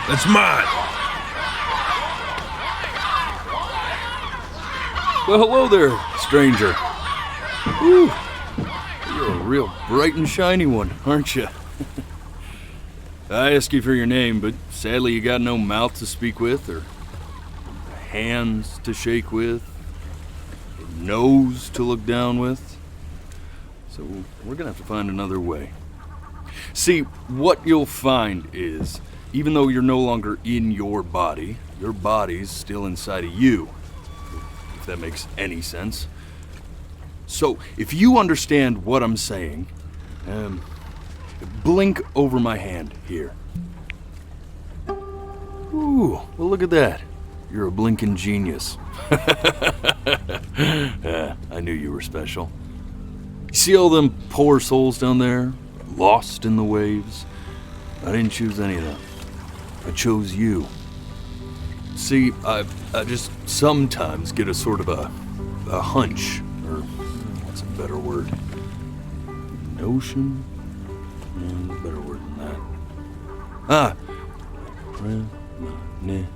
That's mine. Well, hello there, stranger. Whew. You're a real bright and shiny one, aren't you? I asked you for your name, but sadly you got no mouth to speak with, or hands to shake with, or nose to look down with. So we're gonna have to find another way. See, what you'll find is, even though you're no longer in your body's still inside of you, if that makes any sense. So, if you understand what I'm saying, blink over my hand here. Ooh, well look at that. You're a blinking genius. I knew you were special. You see all them poor souls down there, lost in the waves? I didn't choose any of them. I chose you. See, I just sometimes get a sort of a hunch, or what's a better word? Notion? Better word than that. Premonition.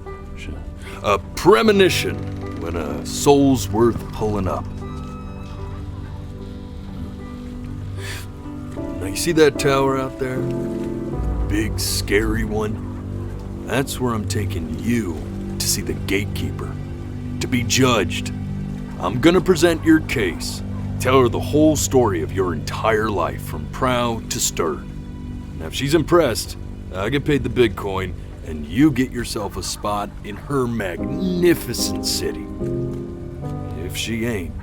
A premonition when a soul's worth pulling up. Now you see that tower out there? Big, scary one? That's where I'm taking you to see the gatekeeper, to be judged. I'm gonna present your case, tell her the whole story of your entire life, from proud to stern. Now if she's impressed, I get paid the big coin, and you get yourself a spot in her magnificent city. If she ain't,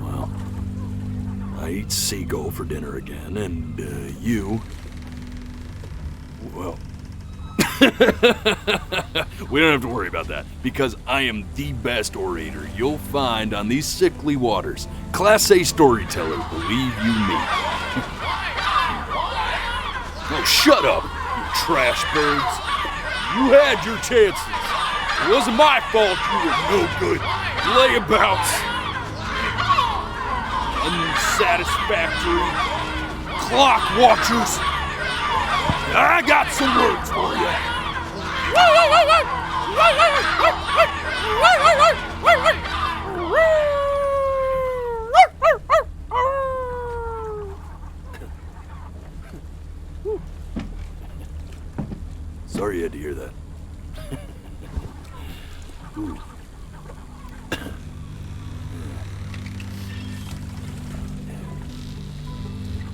well, I eat seagull for dinner again, and you, well, we don't have to worry about that, because I am the best orator you'll find on these sickly waters. Class A storyteller, believe you me. Oh, shut up, you trash birds. You had your chances. It wasn't my fault you were no good. Layabouts. Unsatisfactory clock watchers. I got some words for you. Sorry you had to hear that.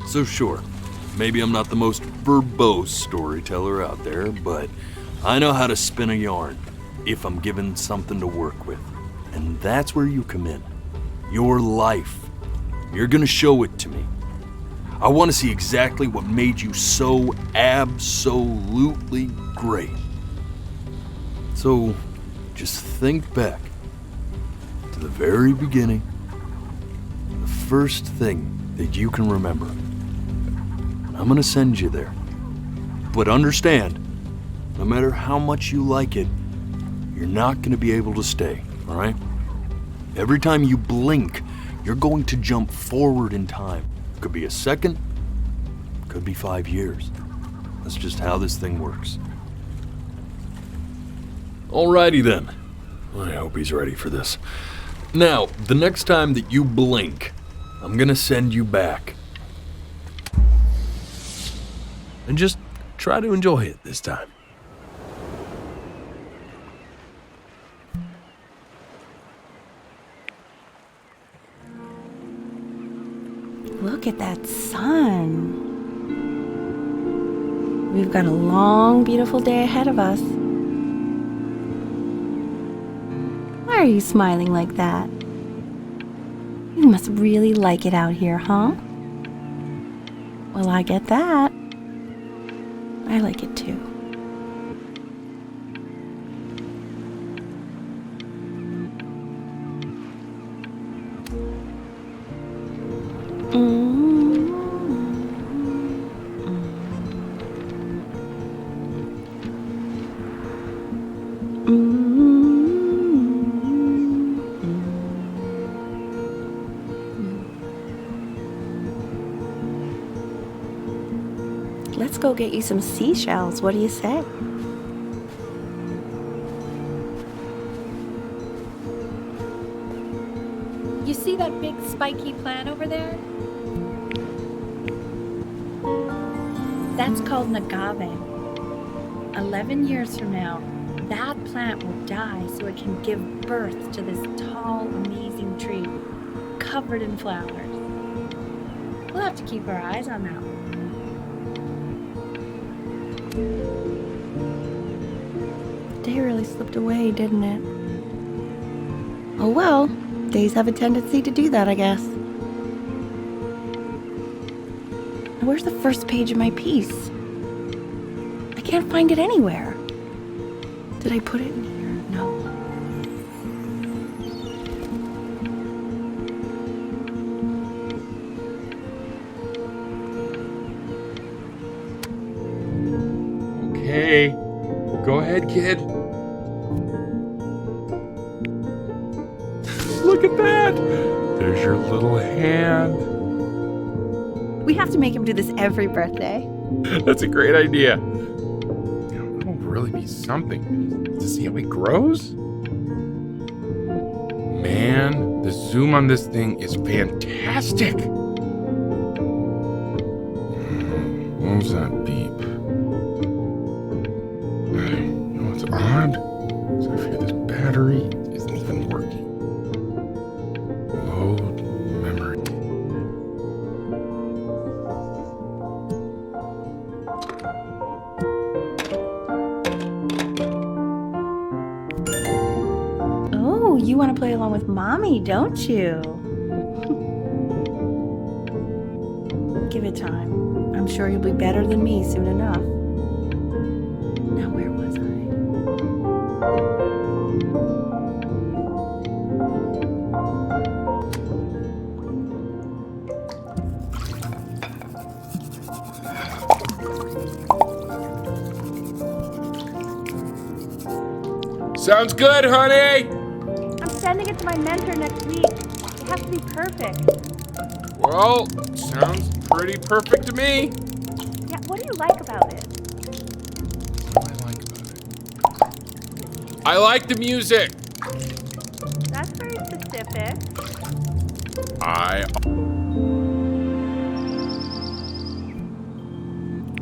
So sure, maybe I'm not the most verbose storyteller out there, but I know how to spin a yarn if I'm given something to work with. And that's where you come in. Your life. You're gonna show it to me. I want to see exactly what made you so absolutely great. So just think back to the very beginning, the first thing that you can remember. I'm gonna send you there. But understand, no matter how much you like it, you're not gonna be able to stay, all right? Every time you blink, you're going to jump forward in time. Could be a second, could be 5 years. That's just how this thing works. Alrighty then. I hope he's ready for this. Now, the next time that you blink, I'm gonna send you back. And just try to enjoy it this time. Look at that sun. We've got a long, beautiful day ahead of us. Why are you smiling like that? You must really like it out here, huh? Well, I get that. I like it too. Let's go get you some seashells. What do you say? that big spiky plant over there? That's called an agave. 11 years from now, that plant will die so it can give birth to this tall, amazing tree covered in flowers. We'll have to keep our eyes on that one. The day really slipped away, didn't it? Oh well, days have a tendency to do that, I guess. Where's the first page of my piece? I can't find it anywhere. Did I put it in here? No. Okay, go ahead, kid. Look at that! There's your little hand. We have to make him do this every birthday. That's a great idea. It'll really be something to see how he grows. Man, the zoom on this thing is fantastic. What was that beep? You know what's odd? So I feel this battery isn't even working. Load memory. Oh, you want to play along with Mommy, don't you? Give it time. I'm sure you'll be better than me soon enough. Now, where was I? Sounds good, honey! I'm sending it to my mentor next week. It has to be perfect. Well, sounds pretty perfect to me. Yeah, what do you like about it? What do I like about it? I like the music. That's very specific.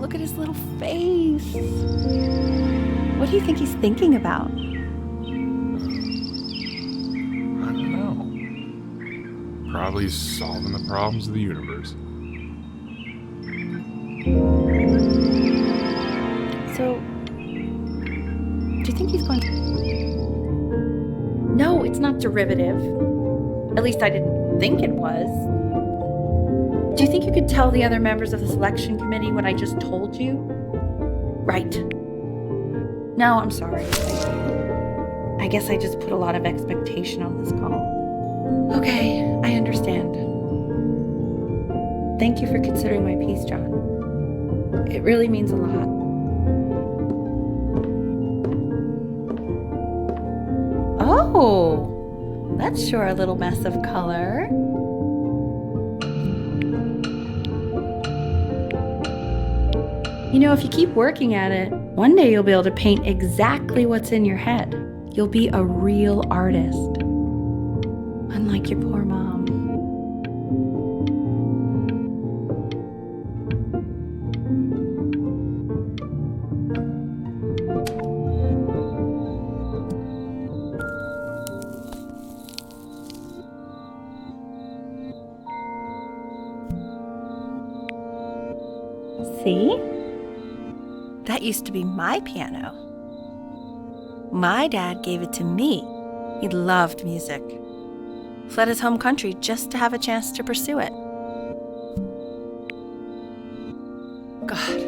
Look at his little face. What do you think he's thinking about? I don't know. Probably solving the problems of the universe. So, do you think he's going to... No, it's not derivative. At least I didn't think it was. Do you think you could tell the other members of the selection committee what I just told you? Right. No, I'm sorry. I guess I just put a lot of expectation on this call. Okay, I understand. Thank you for considering my piece, John. It really means a lot. Oh, that's sure a little mess of color. You know, if you keep working at it, one day you'll be able to paint exactly what's in your head. You'll be a real artist. Unlike your poor mom. See? That used to be my piano. My dad gave it to me. He loved music. Fled his home country just to have a chance to pursue it. God,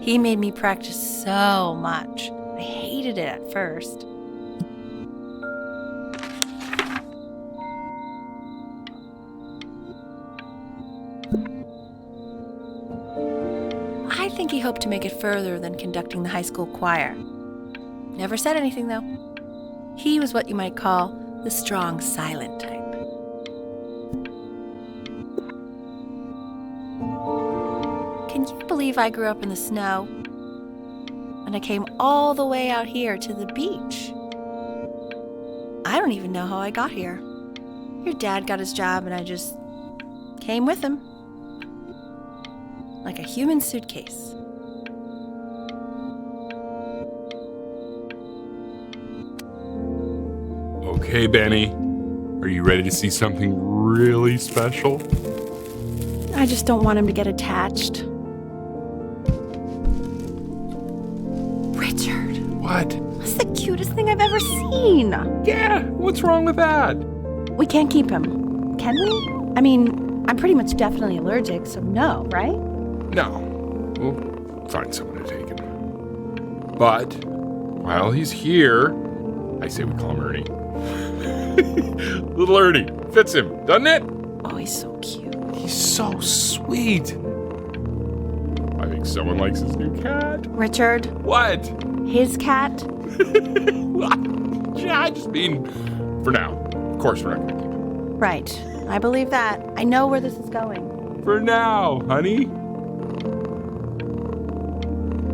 he made me practice so much. I hated it at first. I think he hoped to make it further than conducting the high school choir. Never said anything, though. He was what you might call the strong, silent type. Can you believe I grew up in the snow? And I came all the way out here to the beach. I don't even know how I got here. Your dad got his job and I just came with him. Like a human suitcase. Okay, Benny. Are you ready to see something really special? I just don't want him to get attached. Richard, What? that's the cutest thing I've ever seen. Yeah, what's wrong with that? We can't keep him, can we? I mean, I'm pretty much definitely allergic, so no, right? No. We'll find someone to take him. But while he's here, I say we call him Ernie. Little Ernie. Fits him, doesn't it? Oh, he's so cute. He's so sweet. I think someone likes his new cat. Richard, What? his cat? Yeah, I just mean, for now. Of course we're not going to keep him. Right. I believe that. I know where this is going. For now, honey.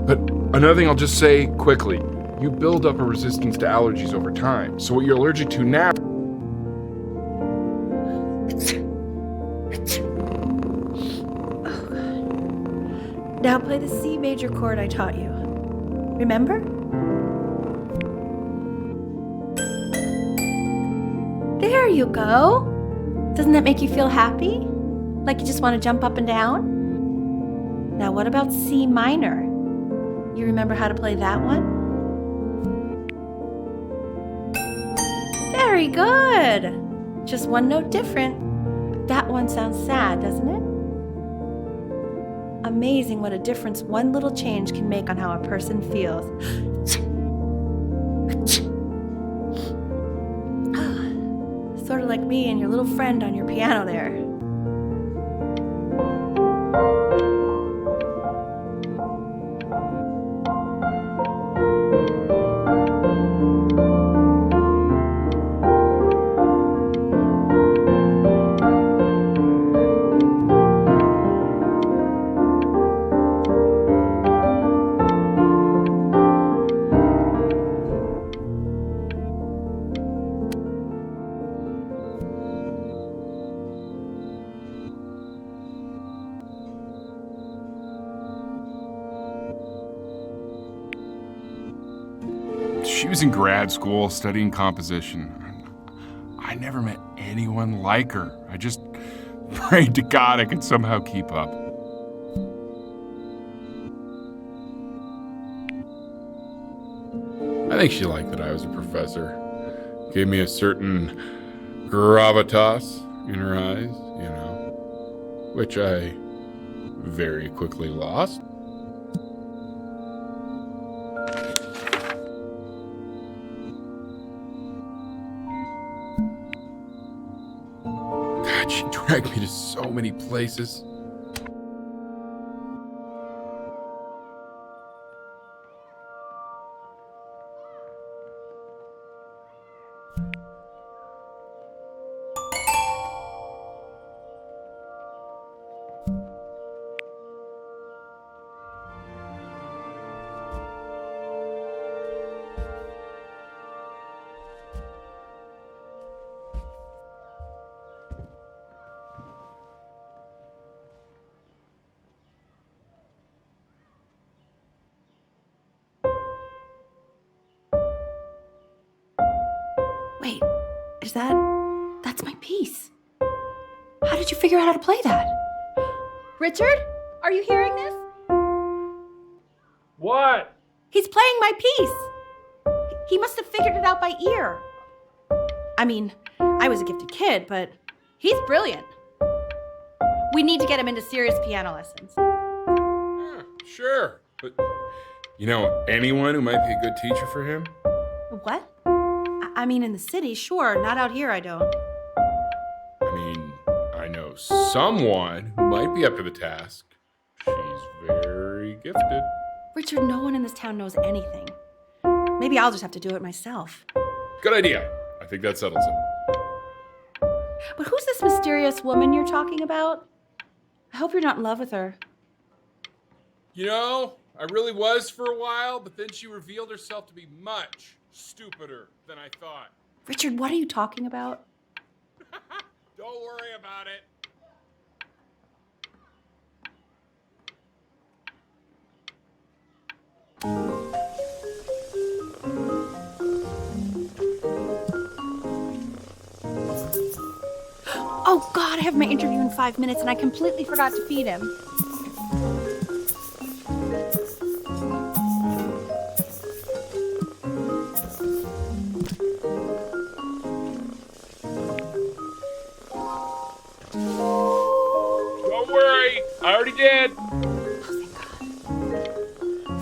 But another thing I'll just say quickly. You build up a resistance to allergies over time. So what you're allergic to now... Now play the C major chord I taught you. Remember? There you go. Doesn't that make you feel happy? Like you just want to jump up and down? Now what about C minor? You remember how to play that one? Very good. Just one note different. That one sounds sad, doesn't it? Amazing what a difference one little change can make on how a person feels. Sort of like me and your little friend on your piano there. She was in grad school studying composition. I never met anyone like her. I just prayed to God I could somehow keep up. I think she liked that I was a professor. Gave me a certain gravitas in her eyes, you know, which I very quickly lost. God, she dragged me to so many places. Wait, that's my piece. How did you figure out how to play that? Richard, are you hearing this? What? He's playing my piece. He must have figured it out by ear. I mean, I was a gifted kid, but he's brilliant. We need to get him into serious piano lessons. Sure, but you know anyone who might be a good teacher for him? What? I mean, in the city, sure. Not out here, I don't. I mean, I know someone who might be up to the task. She's very gifted. Richard, no one in this town knows anything. Maybe I'll just have to do it myself. Good idea. I think that settles it. But who's this mysterious woman you're talking about? I hope you're not in love with her. You know, I really was for a while, but then she revealed herself to be much stupider than I thought. Richard, what are you talking about? Don't worry about it. Oh God, I have my interview in 5 minutes and I completely forgot to feed him. Don't worry. I already did.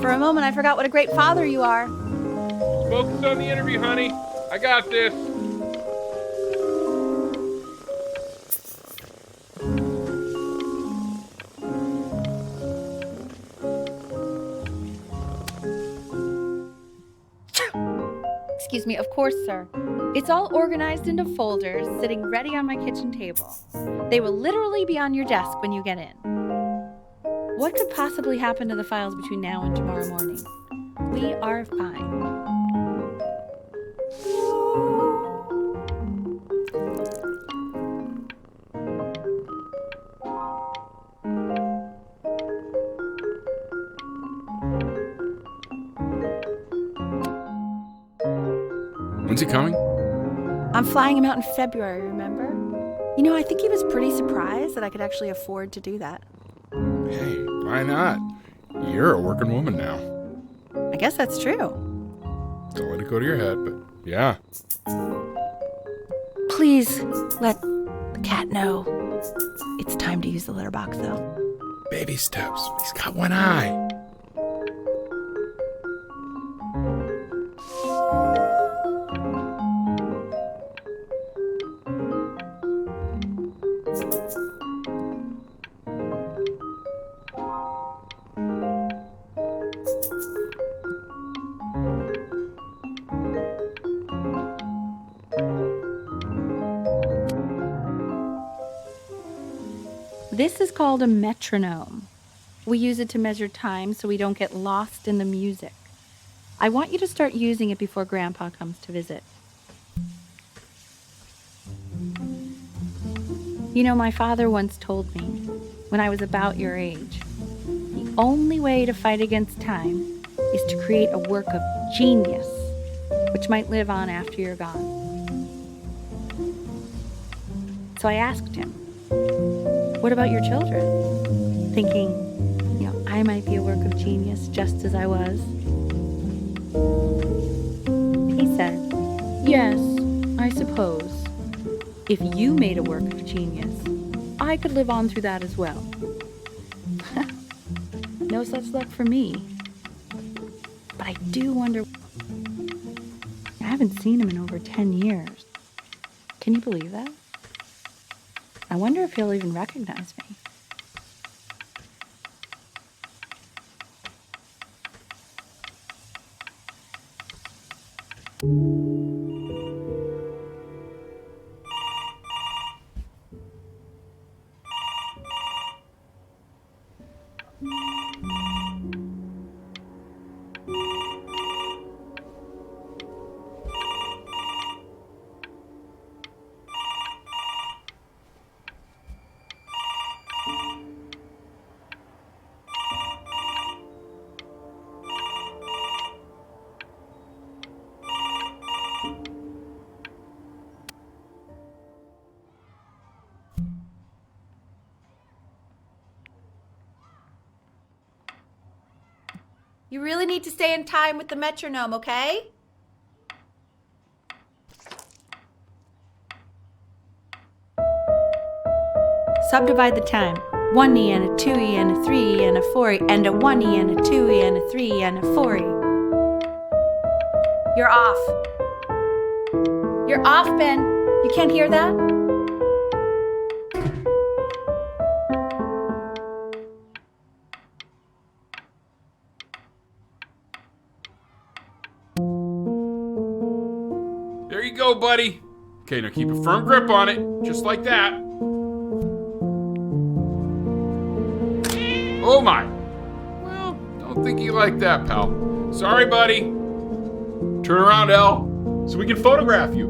For a moment, I forgot what a great father you are. Focus on the interview, honey. I got this. Excuse me, of course, sir. It's all organized into folders, sitting ready on my kitchen table. They will literally be on your desk when you get in. What could possibly happen to the files between now and tomorrow morning? We are fine. When's he coming? I'm flying him out in February, remember? You know, I think he was pretty surprised that I could actually afford to do that. Hey, why not? You're a working woman now. I guess that's true. Don't let it go to your head, but yeah. Please let the cat know. It's time to use the litter box, though. Baby steps. He's got one eye. This is called a metronome. We use it to measure time so we don't get lost in the music. I want you to start using it before Grandpa comes to visit. You know, my father once told me, when I was about your age, the only way to fight against time is to create a work of genius, which might live on after you're gone. So I asked him, what about your children? Thinking, you know, I might be a work of genius just as I was. He said, yes, I suppose. If you made a work of genius, I could live on through that as well. No such luck for me. But I do wonder, I haven't seen him in over 10 years. Can you believe that? I wonder if he'll even recognize me. You really need to stay in time with the metronome, okay? Subdivide the time. 1E and a 2E and a 3E and a 4E and a 1E and a 2E and a 3E and a 4E. You're off. You're off, Ben. You can't hear that? There you go, buddy. Okay, now keep a firm grip on it, just like that. Oh my. Well, don't think you like that, pal. Sorry, buddy. Turn around, Elle, so we can photograph you.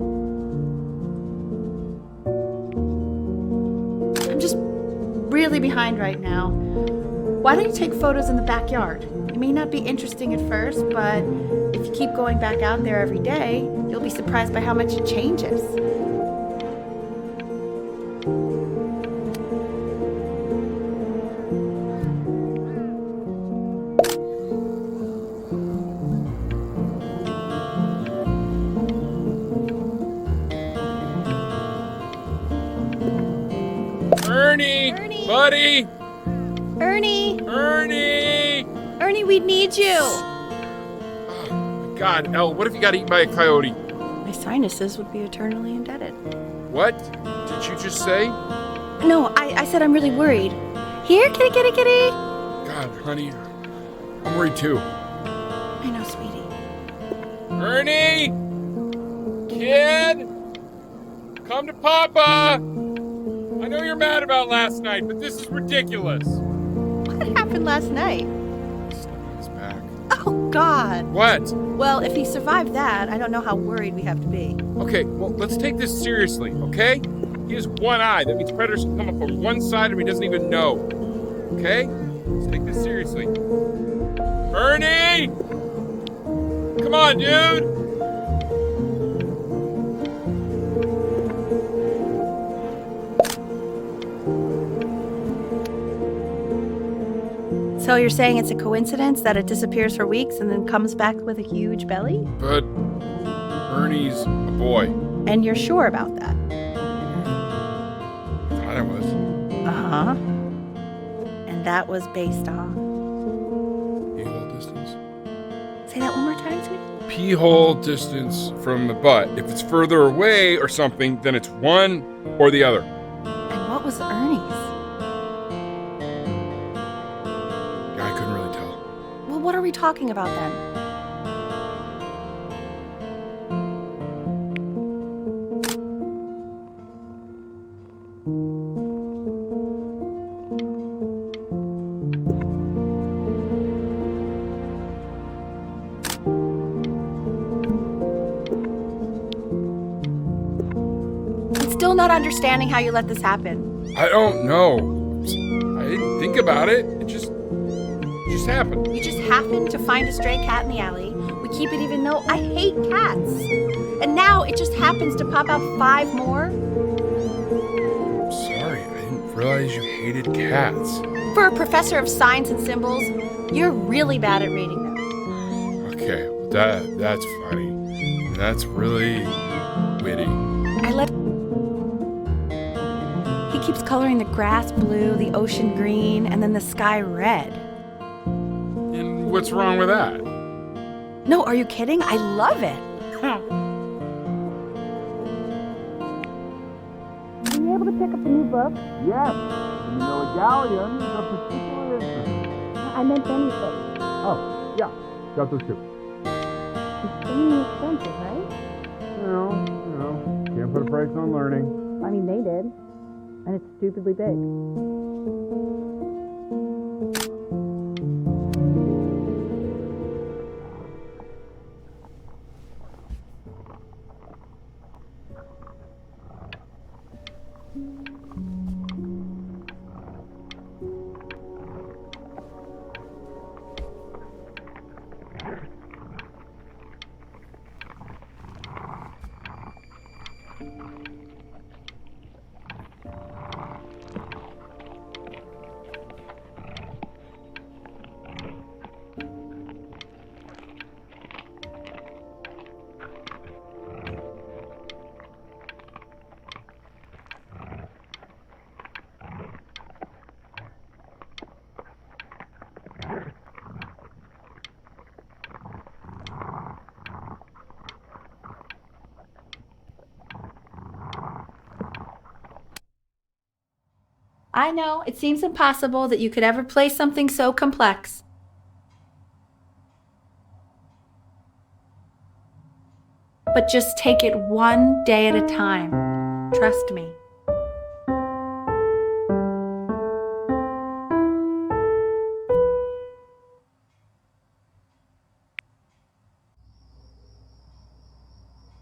really behind right now. Why don't you take photos in the backyard? It may not be interesting at first, but if you keep going back out there every day, you'll be surprised by how much it changes. Ernie! Buddy! Ernie! Ernie! Ernie, we need you! Oh, God, Elle, what if you got eaten by a coyote? My sinuses would be eternally indebted. What did you just say? No, I said I'm really worried. Here, kitty, kitty, kitty! God, honey, I'm worried too. I know, sweetie. Ernie! Kid! Come to Papa! I know you're mad about last night, but this is ridiculous. What happened last night? Stepped on his back. Oh, God. What? Well, if he survived that, I don't know how worried we have to be. Okay, well, let's take this seriously, okay? He has one eye. That means predators can come up on one side of him he doesn't even know. Okay? Let's take this seriously. Ernie! Come on, dude! So you're saying it's a coincidence that it disappears for weeks and then comes back with a huge belly? But Ernie's a boy. And you're sure about that? Thought I was. Uh-huh. And that was based on... Pee-hole distance. Say that one more time, sweetie. Pee-hole distance from the butt. If it's further away or something, then it's one or the other. And what was Ernie's? I couldn't really tell. Well, what are we talking about then? I'm still not understanding how you let this happen. I don't know. I didn't think about it. It just happened. You just happened to find a stray cat in the alley. We keep it even though I hate cats. And now it just happens to pop out 5 more? Sorry, I didn't realize you hated cats. For a professor of signs and symbols, you're really bad at reading them. Okay, well, that's funny. That's really witty. He keeps coloring the grass blue, the ocean green, and then the sky red. And what's wrong with that? No, are you kidding? I love it. Are you able to pick up the new book? Yes, and you know a galleon is a particular interest. I meant anything. Oh, yeah, got those two. It's extremely expensive, right? You know, can't put a price on learning. I mean, they did. And it's stupidly big. I know, it seems impossible that you could ever play something so complex. But just take it one day at a time. Trust me.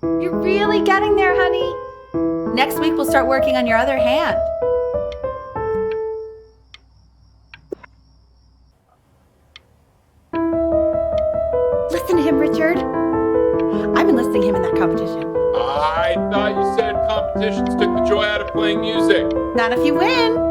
You're really getting there, honey. Next week we'll start working on your other hand. enlisting him in that competition. I thought you said competitions took the joy out of playing music. Not if you win.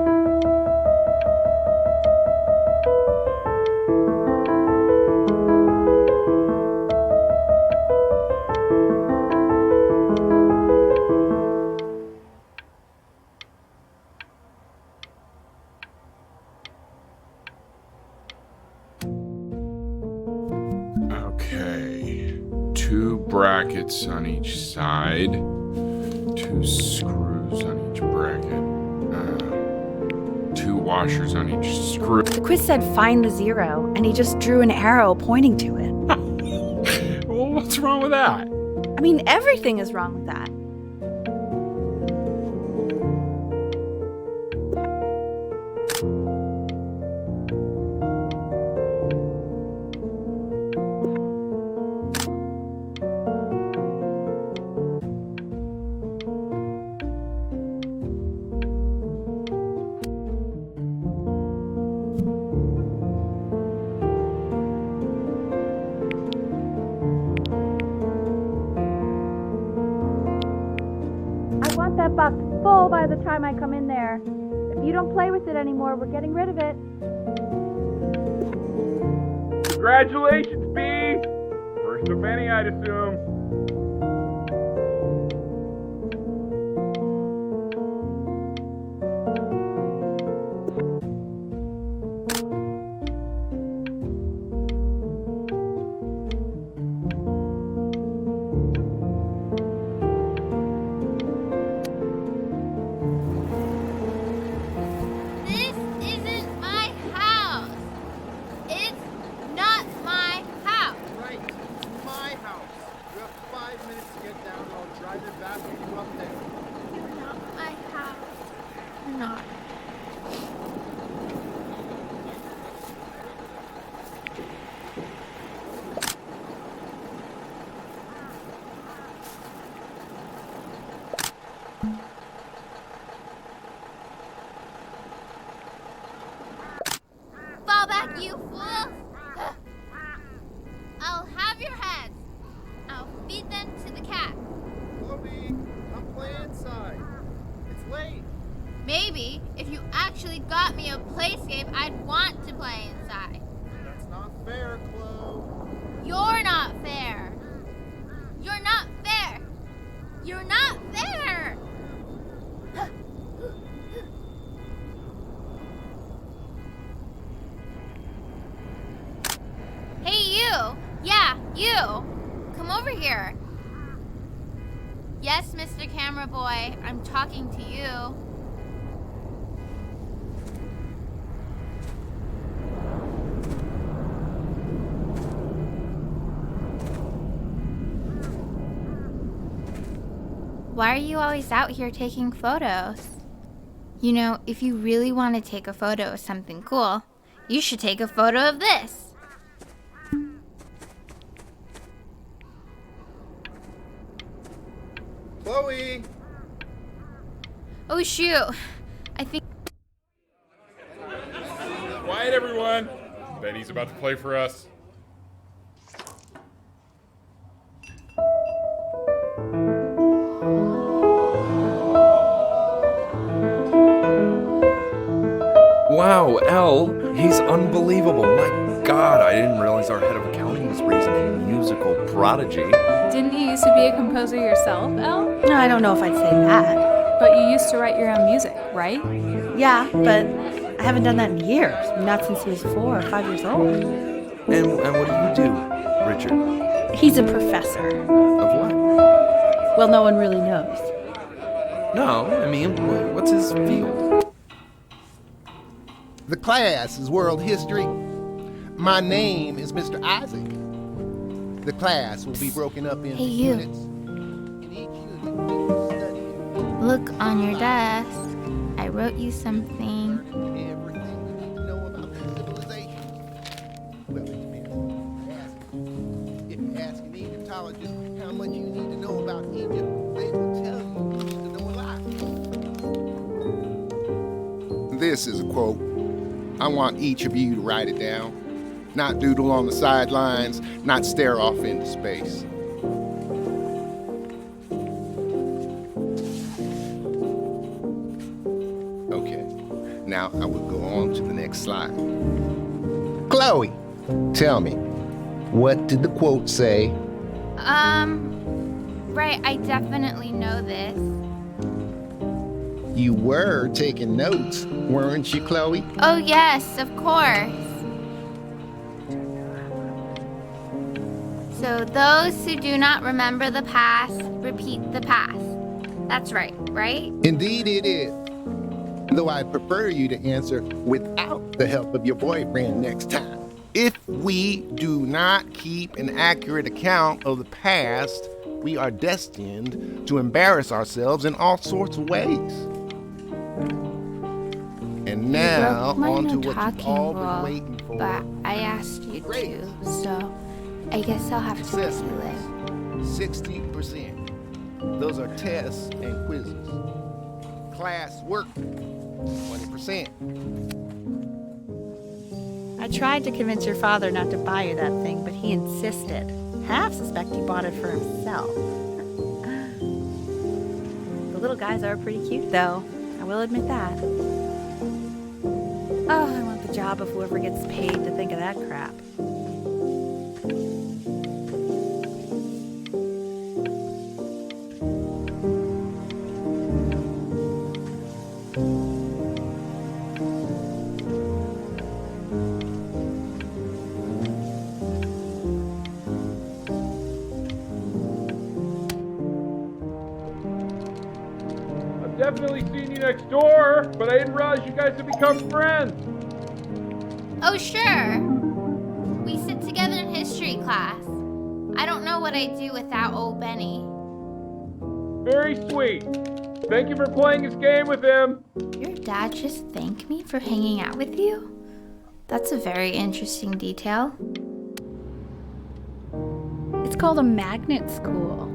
Okay. 2 brackets on each side. 2 screws on each bracket. 2 washers on each screw. The quiz said find the 0, and he just drew an arrow pointing to it. Well, what's wrong with that? I mean, everything is wrong with that. I want that box full by the time I come in there. If you don't play with it anymore, we're getting rid of it. Congratulations, B! First of many, I'd assume. This isn't my house. It's not my house. Right, it's my house. You have 5 minutes to get down, and I'll drive it back with you up there. You're not my house. You're not. Fall back, you fool! I'll have your heads. I'll feed them to the cat. Chloe, I'm playing inside. It's late. Maybe if you actually got me a playscape, I'd want to play inside. That's not fair, Chloe. You're not fair. You're not fair. You're not fair. Hey, you. Yeah, you. Come over here. Yes, Mr. Camera Boy, I'm talking to you. Why are you always out here taking photos? You know, if you really want to take a photo of something cool, you should take a photo of this. Chloe! Oh shoot, I think Quiet, everyone. Benny's about to play for us. Wow, L, he's unbelievable. My God, I didn't realize our head of accounting was raising a musical prodigy. Didn't you used to be a composer yourself, Elle? No, I don't know if I'd say that. But you used to write your own music, right? Yeah, but I haven't done that in years. Not since he was 4 or 5 years old. And what do you do, Richard? He's a professor. Of what? Well, no one really knows. No, I mean, what's his field? The class is world history. My name is Mr. Isaac. The class will be broken up into Hey, you. units. In each unit, we will study look on your desk. I wrote you something. everything we need to know about their civilization. Well, it depends. If you ask an Egyptologist how much you need to know about Egypt, they will tell you you need to know a lot. This is a quote. I want each of you to write it down. Not doodle on the sidelines, not stare off into space. Now, I will go on to the next slide. Chloe, tell me, what did the quote say? Right, I definitely know this. You were taking notes, weren't you, Chloe? Oh, yes, of course. So, those who do not remember the past, repeat the past. That's right, right? Indeed it is. Though I prefer you to answer without the help of your boyfriend next time. If we do not keep an accurate account of the past, we are destined to embarrass ourselves in all sorts of ways. And now, on to what you've all been waiting for. But I asked you to, so I guess I'll have to let you live. 60%. Those are tests and quizzes. Class work, 20%. I tried to convince your father not to buy you that thing, but he insisted. Half suspect he bought it for himself. The little guys are pretty cute, though. I will admit that. Oh, I want the job of whoever gets paid to think of that crap. Definitely seen you next door, but I didn't realize you guys had become friends. Oh, sure. We sit together in history class. I don't know what I'd do without old Benny. Very sweet. Thank you for playing his game with him. Your dad just thanked me for hanging out with you? That's a very interesting detail. It's called a magnet school.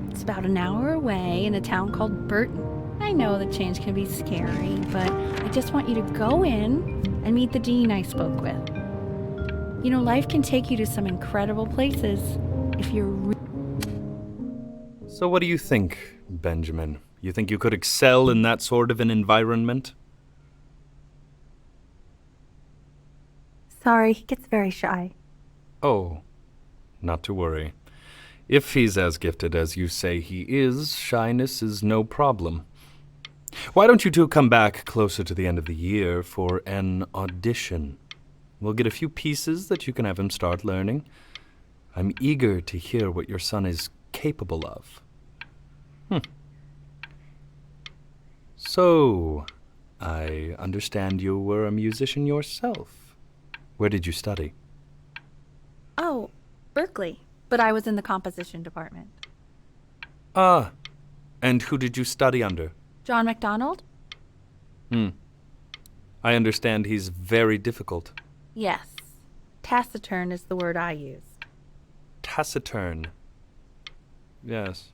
It's about an hour away in a town called Burton. I know that change can be scary, but I just want you to go in and meet the dean I spoke with. You know, life can take you to some incredible places if you're So what do you think, Benjamin? You think you could excel in that sort of an environment? Sorry, he gets very shy. Oh, not to worry. If he's as gifted as you say he is, shyness is no problem. Why don't you two come back closer to the end of the year for an audition? We'll get a few pieces that you can have him start learning. I'm eager to hear what your son is capable of. So, I understand you were a musician yourself. Where did you study? Oh, Berkeley. But I was in the composition department. Ah, and who did you study under? John MacDonald? I understand he's very difficult. Yes. Taciturn is the word I use. Taciturn. Yes.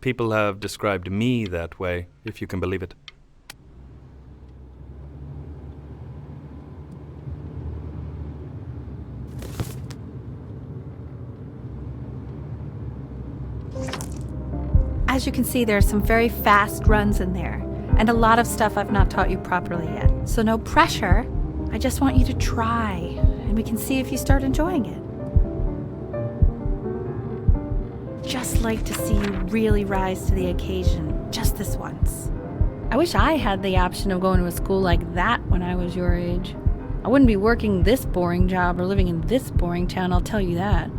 People have described me that way, if you can believe it. As you can see, there are some very fast runs in there, and a lot of stuff I've not taught you properly yet. So no pressure. I just want you to try, and we can see if you start enjoying it. Just like to see you really rise to the occasion, just this once. I wish I had the option of going to a school like that when I was your age. I wouldn't be working this boring job or living in this boring town, I'll tell you that.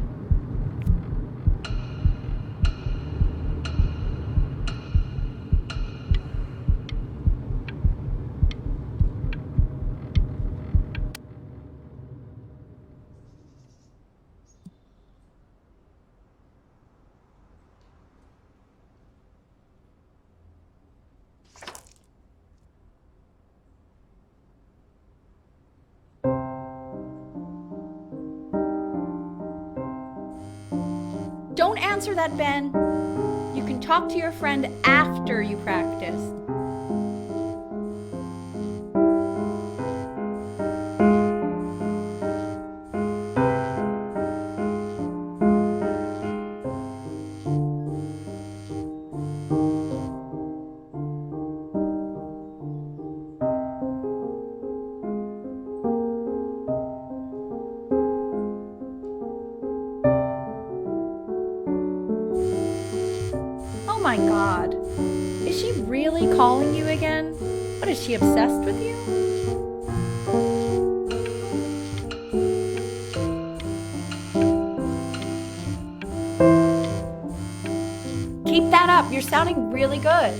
Don't answer that, Ben. You can talk to your friend after you practice. my god. Is she really calling you again? What, is she obsessed with you? Keep that up. You're sounding really good.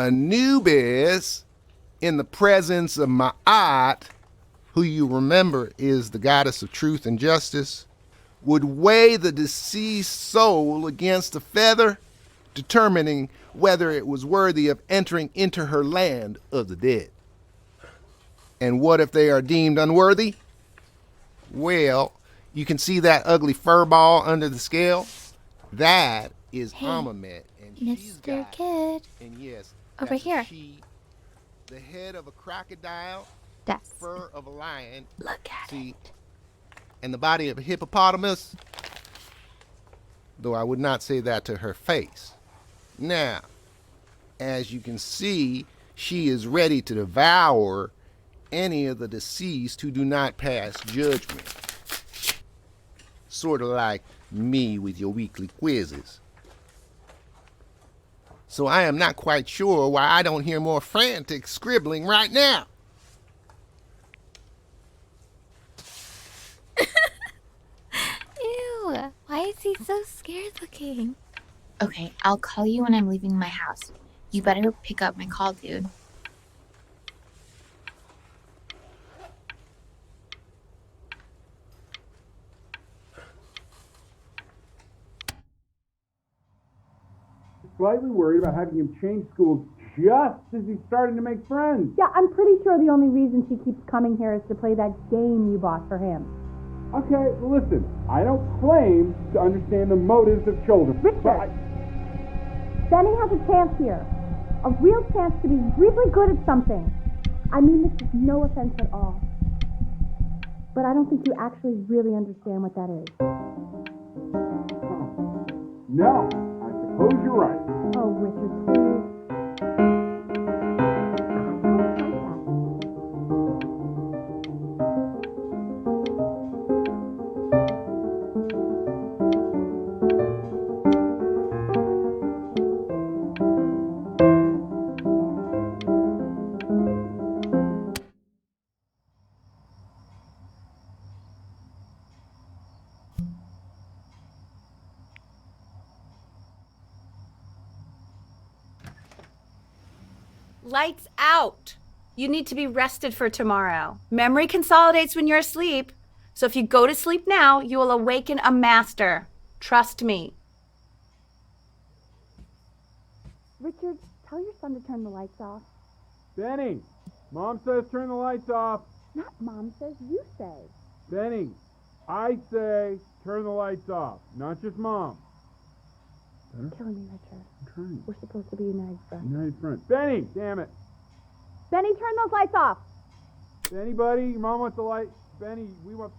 Anubis, in the presence of Ma'at, who you remember is the goddess of truth and justice, would weigh the deceased soul against a feather, determining whether it was worthy of entering into her land of the dead. And what if they are deemed unworthy? Well, you can see that ugly fur ball under the scale? That is Hey, Amamet, and she's Mr. got, Kid. and yes, Over that's a here. she, the head of a crocodile, That's. fur of a lion, Look at see, it. and the body of a hippopotamus, though I would not say that to her face. Now, as you can see, she is ready to devour any of the deceased who do not pass judgment. Sort of like me with your weekly quizzes. So I am not quite sure why I don't hear more frantic scribbling right now. Ew. Why is he so scared looking? Okay, I'll call you when I'm leaving my house. You better pick up my call, dude. Slightly worried about having him change schools just as he's starting to make friends. Yeah, I'm pretty sure the only reason she keeps coming here is to play that game you bought for him. Okay, listen, I don't claim to understand the motives of children. Richard! Benny has a chance here. A real chance to be really good at something. I mean this is no offense at all. But I don't think you actually really understand what that is. No, I suppose you're right. Oh, Richard, please. God, don't like that. Lights out. You need to be rested for tomorrow. Memory consolidates when you're asleep. So if you go to sleep now, you will awaken a master. Trust me. Richard, tell your son to turn the lights off. Benny, Mom says turn the lights off. Not Mom says, you say. Benny, I say turn the lights off, not just Mom. You're killing me, Richard. I'm trying. We're supposed to be united friends. United front. Benny, damn it. Benny, turn those lights off. Benny, buddy, your Mom wants the light. Benny, we want...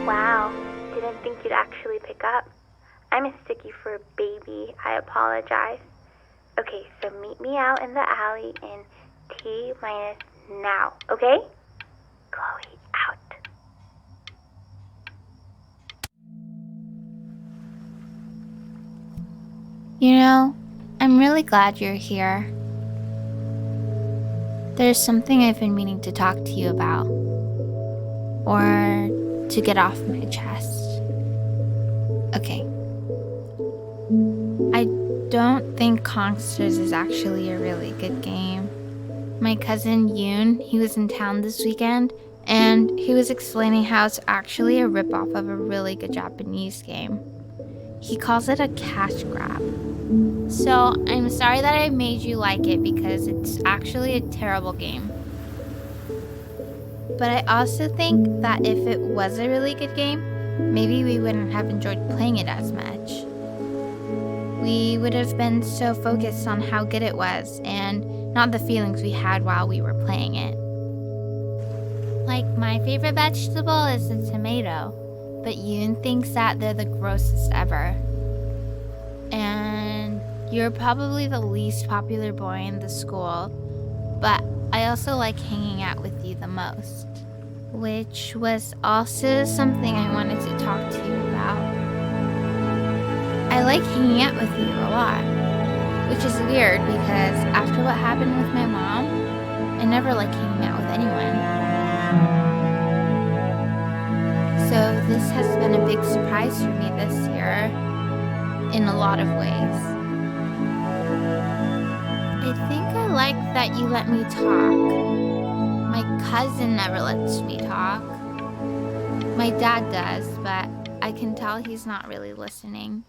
Wow, didn't think you'd actually pick up. I mistook you for a baby. I apologize. Okay, so meet me out in the alley in T minus now, okay? Chloe, out. You know, I'm really glad you're here. There's something I've been meaning to talk to you about. Or to get off my chest. Okay. think Kongsters is actually a really good game. My cousin Yoon, he was in town this weekend, and he was explaining how it's actually a ripoff of a really good Japanese game. He calls it a cash grab. So I'm sorry that I made you like it because it's actually a terrible game. But I also think that if it was a really good game, maybe we wouldn't have enjoyed playing it as much. We would have been so focused on how good it was and not the feelings we had while we were playing it. Like, my favorite vegetable is the tomato, but Yoon thinks that they're the grossest ever. And you're probably the least popular boy in the school, but I also like hanging out with you the most, which was also something I wanted to talk to you about. I like hanging out with you a lot, which is weird because after what happened with my mom, I never like hanging out with anyone. So this has been a big surprise for me this year, in a lot of ways. I think I like that you let me talk. My cousin never lets me talk. My dad does, but I can tell he's not really listening.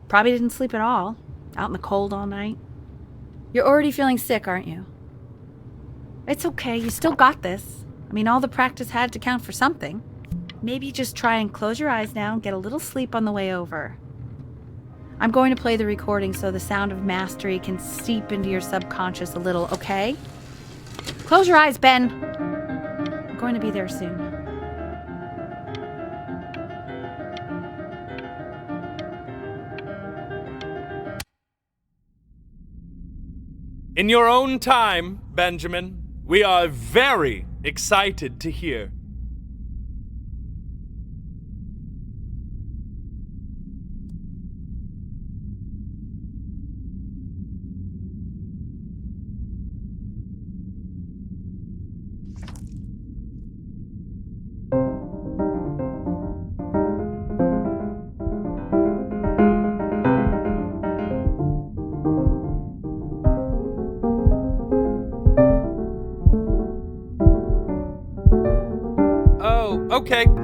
Probably didn't sleep at all. Out in the cold all night. You're already feeling sick, aren't you? It's okay. You still got this. I mean, all the practice had to count for something. Maybe just try and close your eyes now and get a little sleep on the way over. I'm going to play the recording so the sound of mastery can seep into your subconscious a little, okay? Close your eyes, Ben. I'm going to be there soon. In your own time, Benjamin, we are very excited to hear.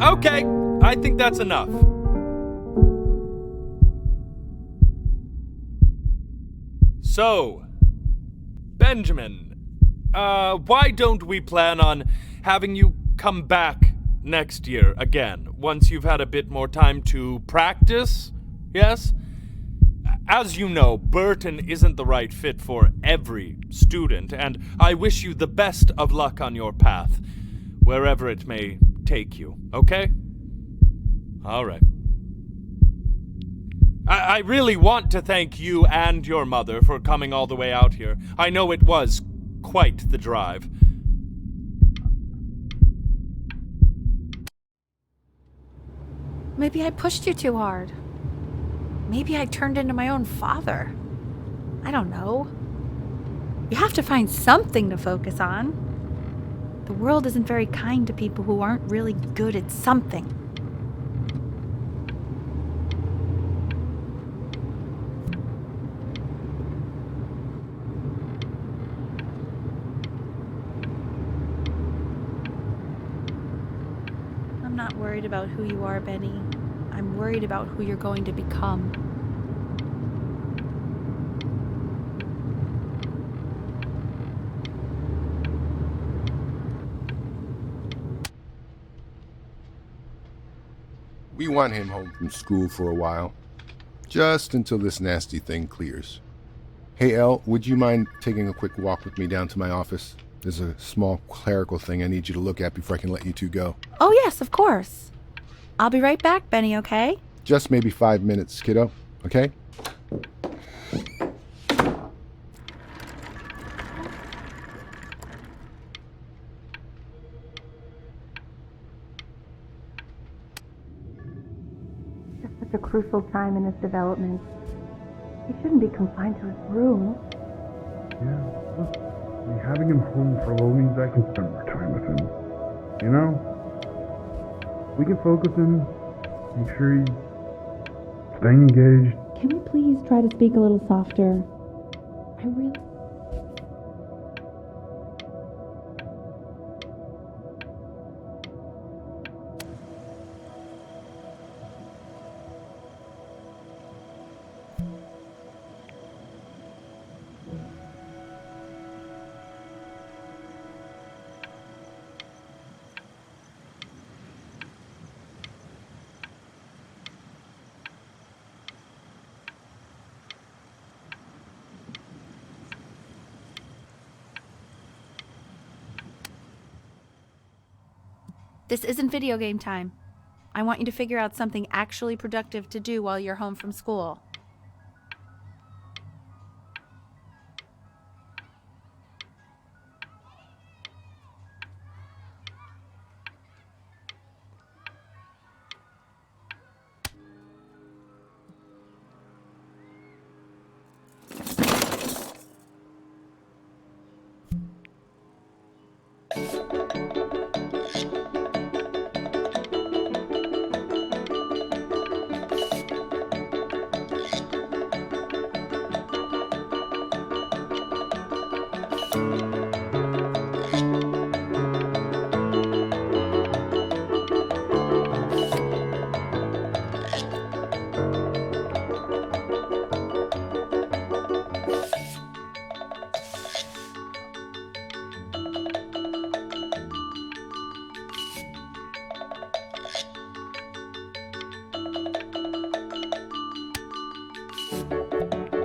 Okay, I think that's enough. So, Benjamin, why don't we plan on having you come back next year again, once you've had a bit more time to practice, yes? As you know, Burton isn't the right fit for every student, and I wish you the best of luck on your path, wherever it may take you, okay? All right. I really want to thank you and your mother for coming all the way out here. I know it was quite the drive. Maybe I pushed you too hard. Maybe I turned into my own father. I don't know. You have to find something to focus on. The world isn't very kind to people who aren't really good at something. I'm not worried about who you are, Benny. I'm worried about who you're going to become. We want him home from school for a while, just until this nasty thing clears. Hey, Elle, would you mind taking a quick walk with me down to my office? There's a small clerical thing I need you to look at before I can let you two go. Oh, yes, of course. I'll be right back, Benny, okay? Just maybe 5 minutes, kiddo, okay? It's such a crucial time in his development. He shouldn't be confined to his room. Yeah, look, I mean, having him home for a little means I can spend more time with him. You know? We can focus him, make sure he's staying engaged. Can we please try to speak a little softer? I really... This isn't video game time. I want you to figure out something actually productive to do while you're home from school.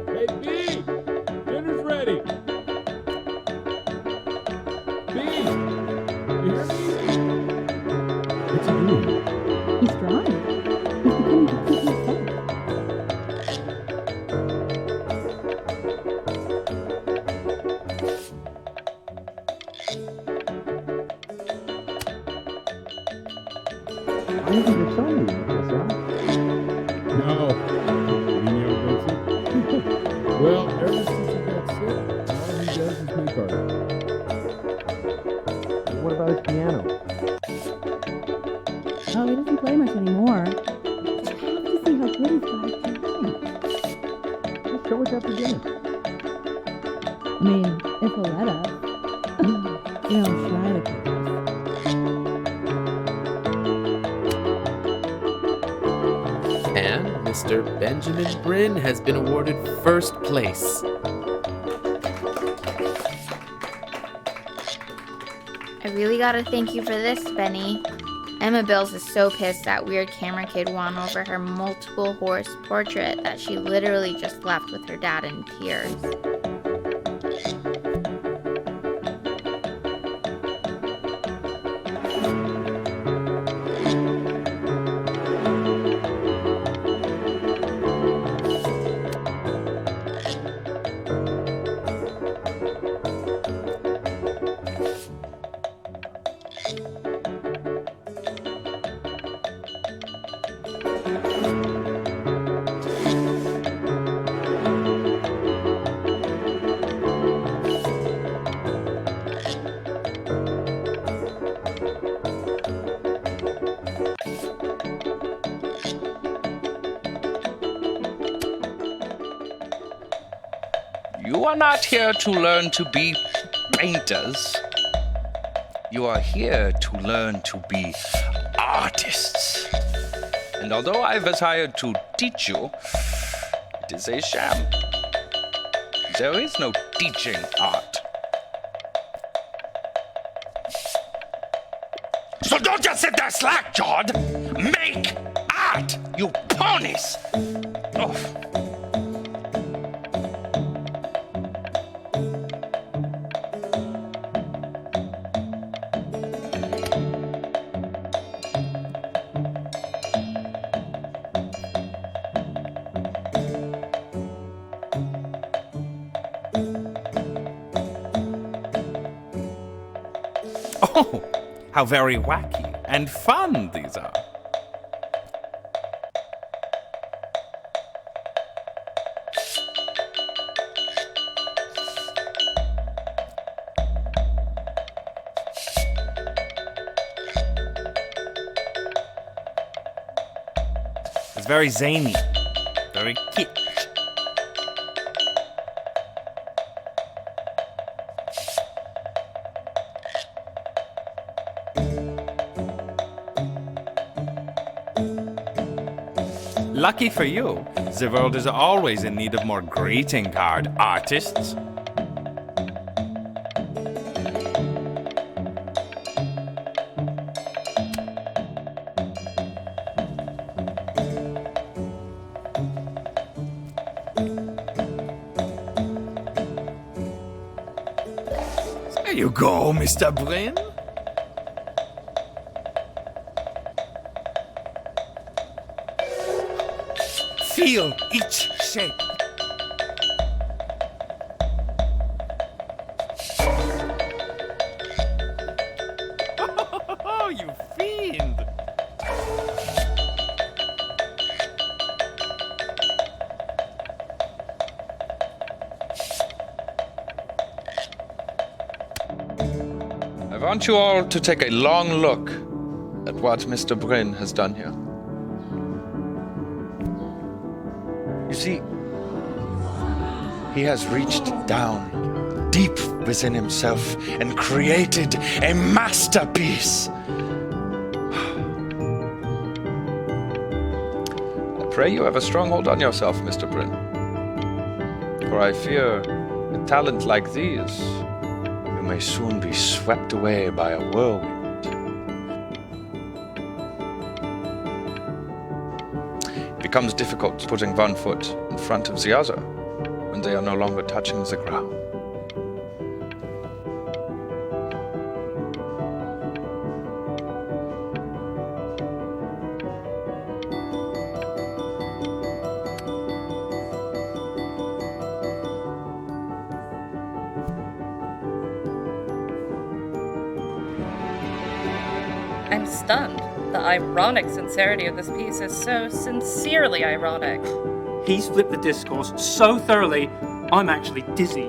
Hey, B! Dinner's ready! B! You hear me? What's he doing? He's drawing. He's becoming completely sad. Why isn't your son reading this, Al? No. You know, Vincent? Well, ever since he got sick, all he does is make art. What about his piano? Oh, he doesn't play much anymore. But you have to see how good he's got at playing. Just show us after dinner. I mean, if he'll let us. You know, try to keep us. And Mr. Benjamin Bryn has been awarded first place. I really gotta thank you for this, Benny. Emma Bills is so pissed that weird camera kid won over her multiple horse portrait that she literally just left with her dad in tears. You are not here to learn to be painters. You are here to learn to be artists. And although I was hired to teach you, it is a sham. There is no teaching art. So don't just sit there slack-jawed. Make art, you ponies! Oh. Oh, how very wacky and fun these are. It's very zany, very kitsch. Lucky for you, the world is always in need of more greeting card artists. There you go, Mr. Bryn. Feel each shape. Oh, you fiend! I want you all to take a long look at what Mr. Bryn has done here. You see, he has reached down deep within himself and created a masterpiece. I pray you have a strong hold on yourself, Mr. Bryn. For I fear with talent like these, you may soon be swept away by a whirlwind. It becomes difficult putting one foot in front of the other when they are no longer touching the ground. I'm stunned. The ironic sincerity of this piece is so sincerely ironic. He's flipped the discourse so thoroughly, I'm actually dizzy.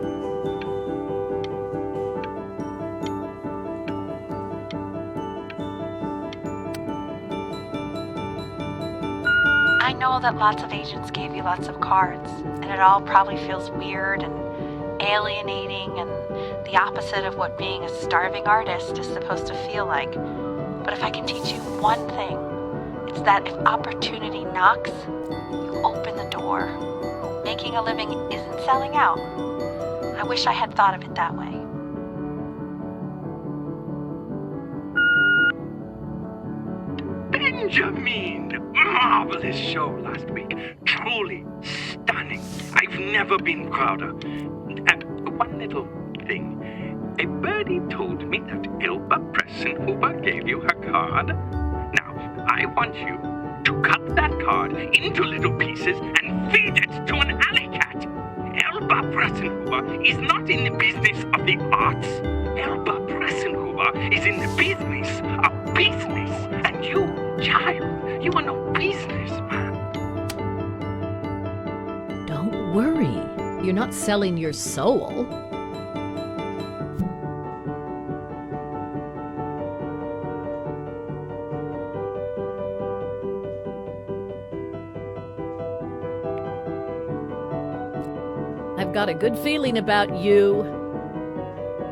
I know that lots of agents gave you lots of cards, and it all probably feels weird and alienating and the opposite of what being a starving artist is supposed to feel like. But if I can teach you one thing, it's that if opportunity knocks, you open the door. Making a living isn't selling out. I wish I had thought of it that way. Benjamin! Marvelous show last week. Truly stunning. I've never been prouder. One little thing. A birdie told me that Elba Pressenhuber gave you her card. Now, I want you to cut that card into little pieces and feed it to an alley cat. Elba Pressenhuber is not in the business of the arts. Elba Pressenhuber is in the business of business. And you, child, you are no businessman. Don't worry. You're not selling your soul. I've got a good feeling about you.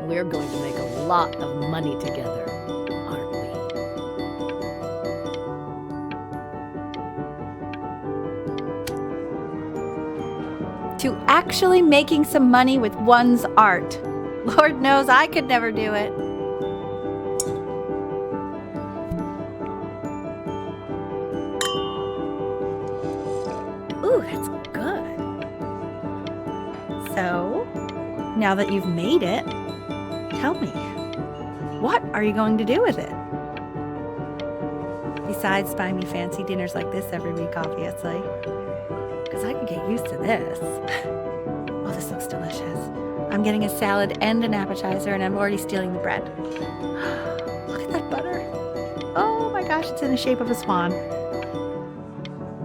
We're going to make a lot of money together, aren't we? to actually making some money with one's art. Lord knows I could never do it. Ooh, that's good. So, now that you've made it, tell me, what are you going to do with it? Besides buying me fancy dinners like this every week, obviously. Because I can get used to this. Oh, this looks delicious. I'm getting a salad and an appetizer, and I'm already stealing the bread. Look at that butter. Oh my gosh, it's in the shape of a swan.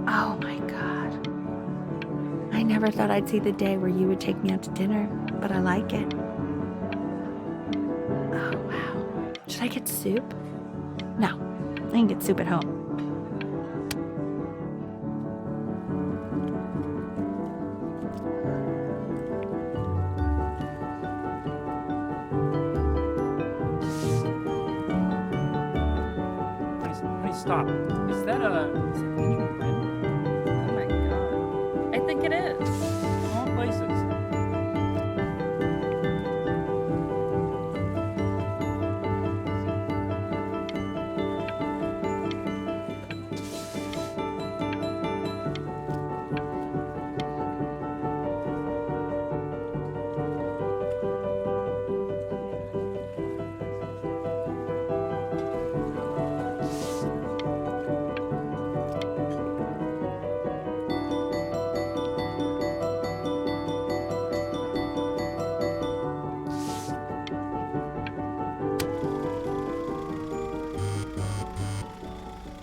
Oh my God. I never thought I'd see the day where you would take me out to dinner, but I like it. Oh wow. Should I get soup? No, I can get soup at home. Stop. Is that Benjamin Brin? Oh my god. I think it is. All places.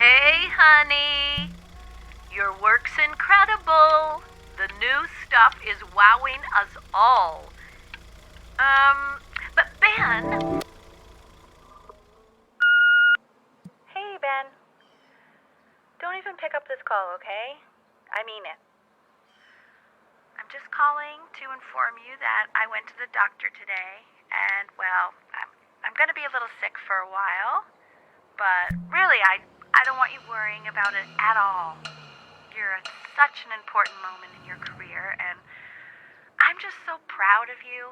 Hey, honey. Your work's incredible. The new stuff is wowing us all. But Ben... Hey, Ben. Don't even pick up this call, okay? I mean it. I'm just calling to inform you that I went to the doctor today, and, well, I'm going to be a little sick for a while, but really, I don't want you worrying about it at all. You're at such an important moment in your career, and I'm just so proud of you.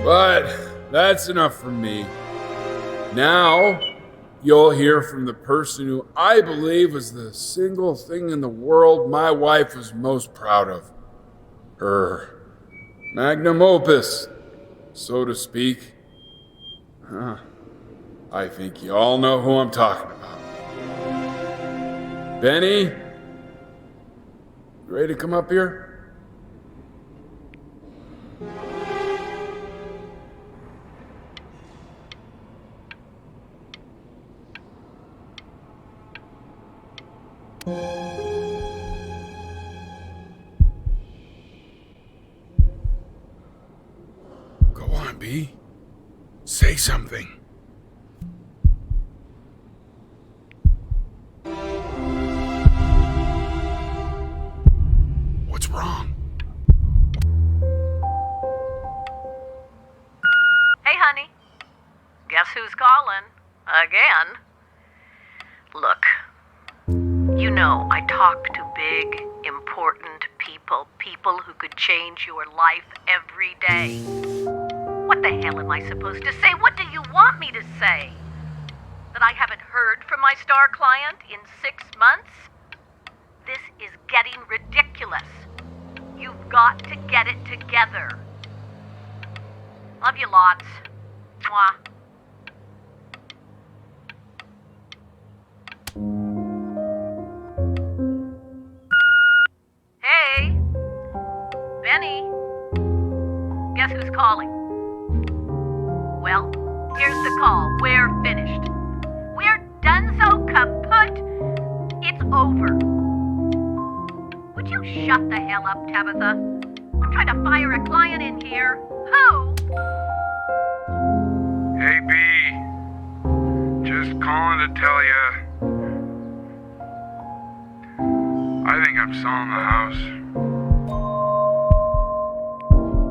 But that's enough from me. Now, you'll hear from the person who I believe was the single thing in the world my wife was most proud of. Her magnum opus, so to speak. I think you all know who I'm talking about. Benny? You ready to come up here? Go on, B. Say something. What's wrong? Hey, honey. Guess who's calling? Again. Look, you know I talk to big, important people who could change your life every day. What the hell am I supposed to say? What do you want me to say? That I haven't heard from my star client in 6 months? This is getting ridiculous. You've got to get it together. Love you lots. Mwah. Hey, Benny. Guess who's calling? Well, here's the call. We're finished. We're donezo kaput. It's over. Would you shut the hell up, Tabitha? I'm trying to fire a client in here. Who? Hey, B. Just calling to tell you. I think I'm selling the house.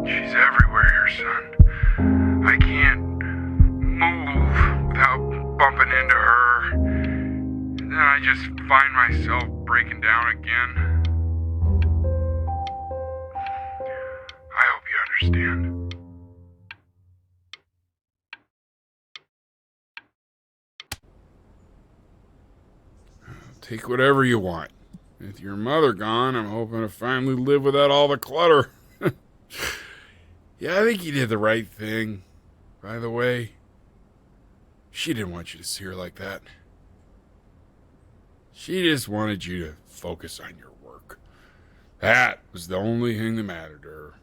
She's everywhere here, son. I can't move without bumping into her. And then I just find myself breaking down again. understand. Take whatever you want. With your mother gone, I'm hoping to finally live without all the clutter. Yeah, I think you did the right thing. By the way, she didn't want you to see her like that. She just wanted you to focus on your work. That was the only thing that mattered to her.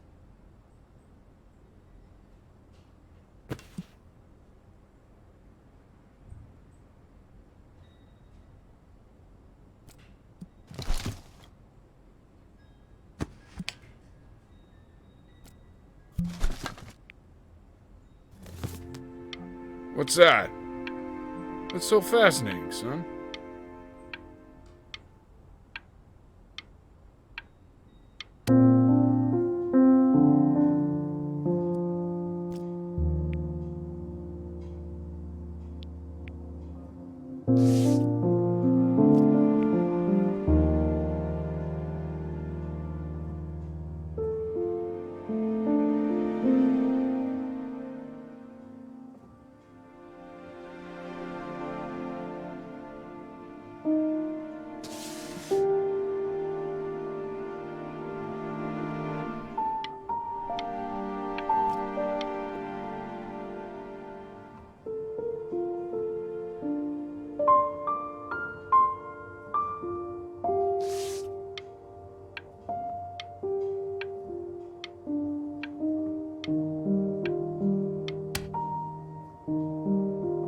What's that? What's so fascinating, son?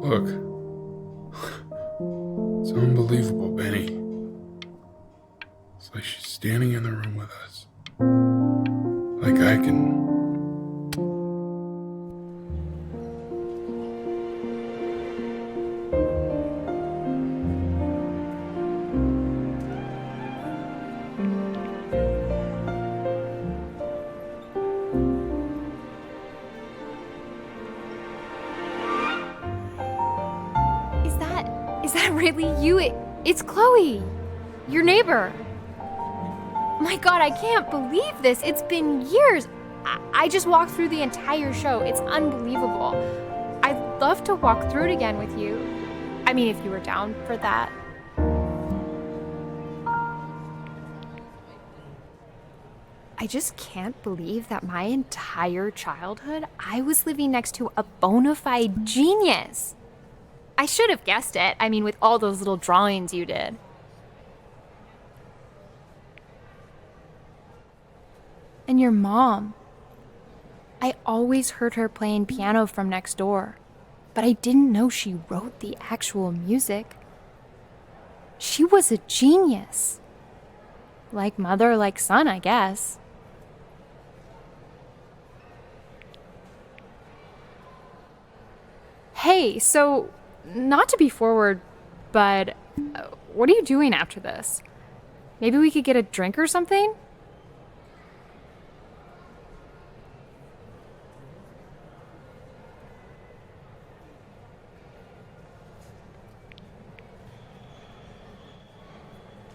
Look. It's unbelievable, Benny. It's like she's standing in the room with us. Like I can... Is that really you? It's Chloe, your neighbor. My God, I can't believe this. It's been years. I just walked through the entire show. It's unbelievable. I'd love to walk through it again with you. I mean, if you were down for that. I just can't believe that my entire childhood, I was living next to a bona fide genius. I should have guessed it. I mean, with all those little drawings you did. And your mom. I always heard her playing piano from next door, but I didn't know she wrote the actual music. She was a genius. Like mother, like son, I guess. Hey, so... not to be forward, but what are you doing after this? Maybe we could get a drink or something?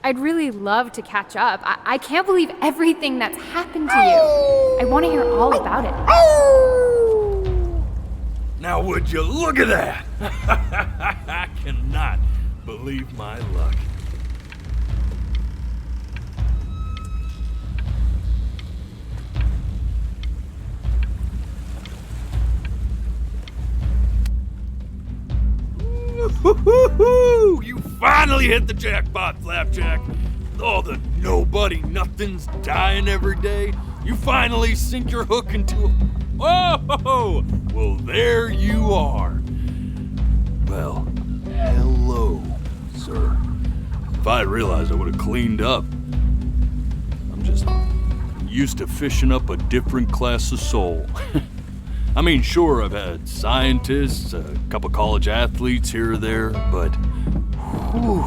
I'd really love to catch up. I can't believe everything that's happened to you. I want to hear all about it. Now would you look at that? I cannot believe my luck. Woo-hoo-hoo! You finally hit the jackpot, Flapjack. All the nobody nothings dying every day. You finally sink your hook into a... Oh, well, there you are. Well, hello, sir. If I realized, I would have cleaned up. I'm just used to fishing up a different class of soul. I mean, sure, I've had scientists, a couple college athletes here or there, but whew,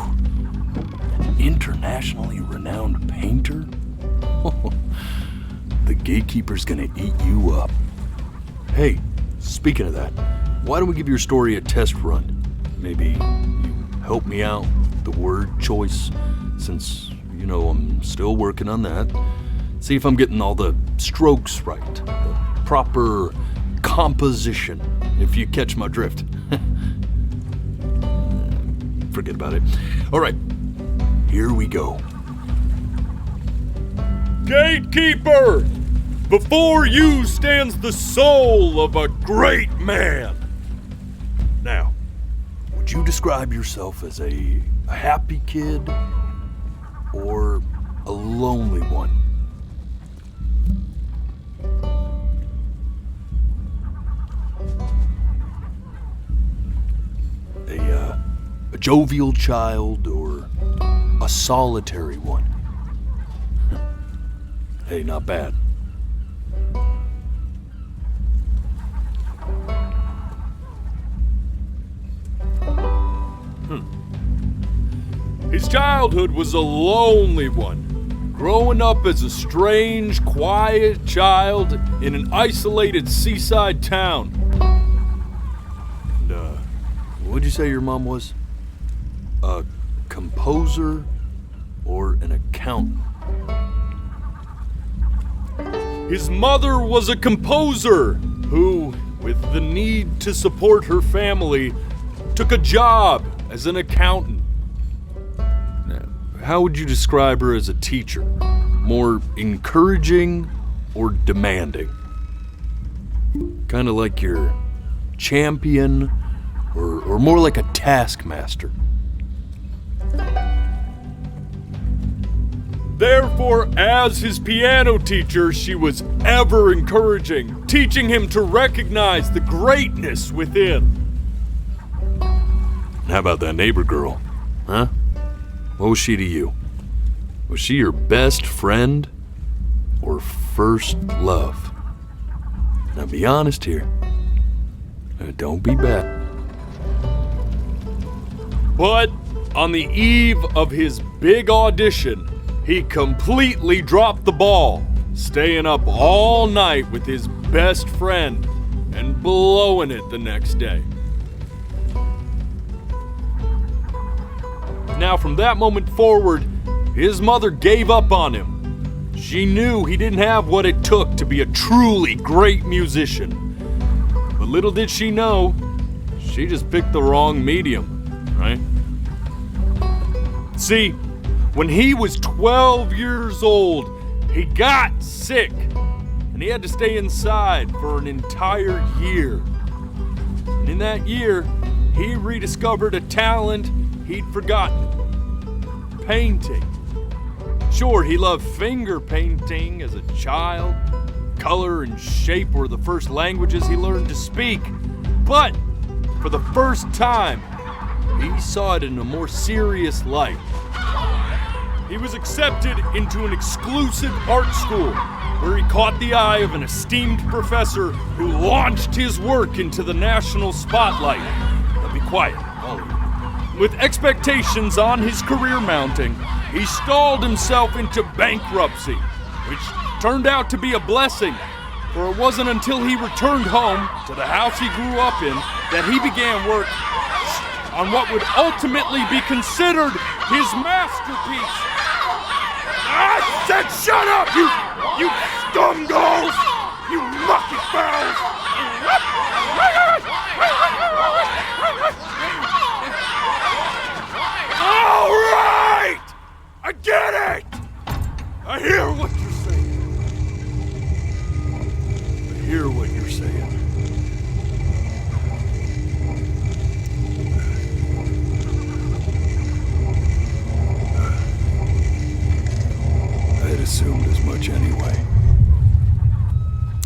an internationally renowned painter? The gatekeeper's gonna eat you up. Hey, speaking of that, why don't we give your story a test run? Maybe you help me out with the word choice, since, you know, I'm still working on that. See if I'm getting all the strokes right, the proper composition, if you catch my drift. Forget about it. All right, here we go. Gatekeeper! Before you stands the soul of a great man. Now, would you describe yourself as a happy kid or a lonely one? A jovial child or a solitary one? Hey, not bad. His childhood was a lonely one, growing up as a strange, quiet child in an isolated seaside town. And, what'd you say your mom was? A composer or an accountant? His mother was a composer who, with the need to support her family, took a job as an accountant. How would you describe her as a teacher? More encouraging or demanding? Kind of like your champion or more like a taskmaster? Therefore, as his piano teacher, she was ever encouraging, teaching him to recognize the greatness within. How about that neighbor girl, huh? What was she to you? Was she your best friend or first love? Now be honest here. Don't be bad. But on the eve of his big audition, he completely dropped the ball, staying up all night with his best friend and blowing it the next day. Now, from that moment forward, his mother gave up on him. She knew he didn't have what it took to be a truly great musician. But little did she know, she just picked the wrong medium, right? See, when he was 12 years old, he got sick, and he had to stay inside for an entire year. And in that year, he rediscovered a talent he'd forgotten. Painting. Sure, he loved finger painting as a child. Color and shape were the first languages he learned to speak. But for the first time, he saw it in a more serious light. He was accepted into an exclusive art school where he caught the eye of an esteemed professor who launched his work into the national spotlight. Now be quiet, all of you. With expectations on his career mounting, he stalled himself into bankruptcy, which turned out to be a blessing, for it wasn't until he returned home to the house he grew up in that he began work on what would ultimately be considered his masterpiece. I said shut up, you scumballs! You mucky fowls! All right! I get it! I hear what you're saying. I hear what you're saying. I had assumed as much anyway.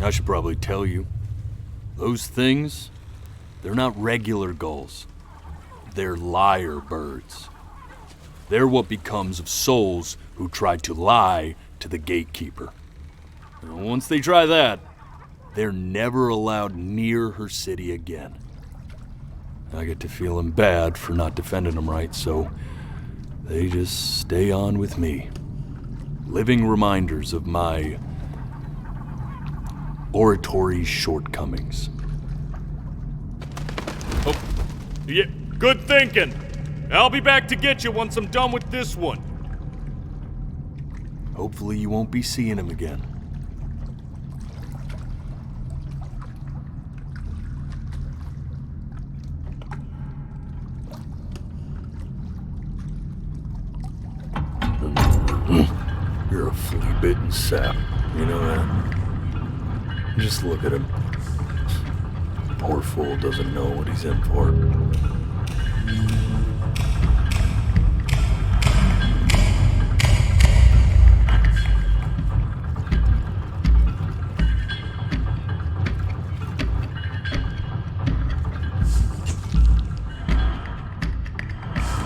I should probably tell you, those things, they're not regular gulls. They're lyre birds. They're what becomes of souls who try to lie to the gatekeeper. And once they try that, they're never allowed near her city again. I get to feeling bad for not defending them right, so they just stay on with me. Living reminders of my oratory shortcomings. Oh, yeah, good thinking. I'll be back to get you once I'm done with this one. Hopefully you won't be seeing him again. spitting sap. You know that? Just look at him. Poor fool doesn't know what he's in for.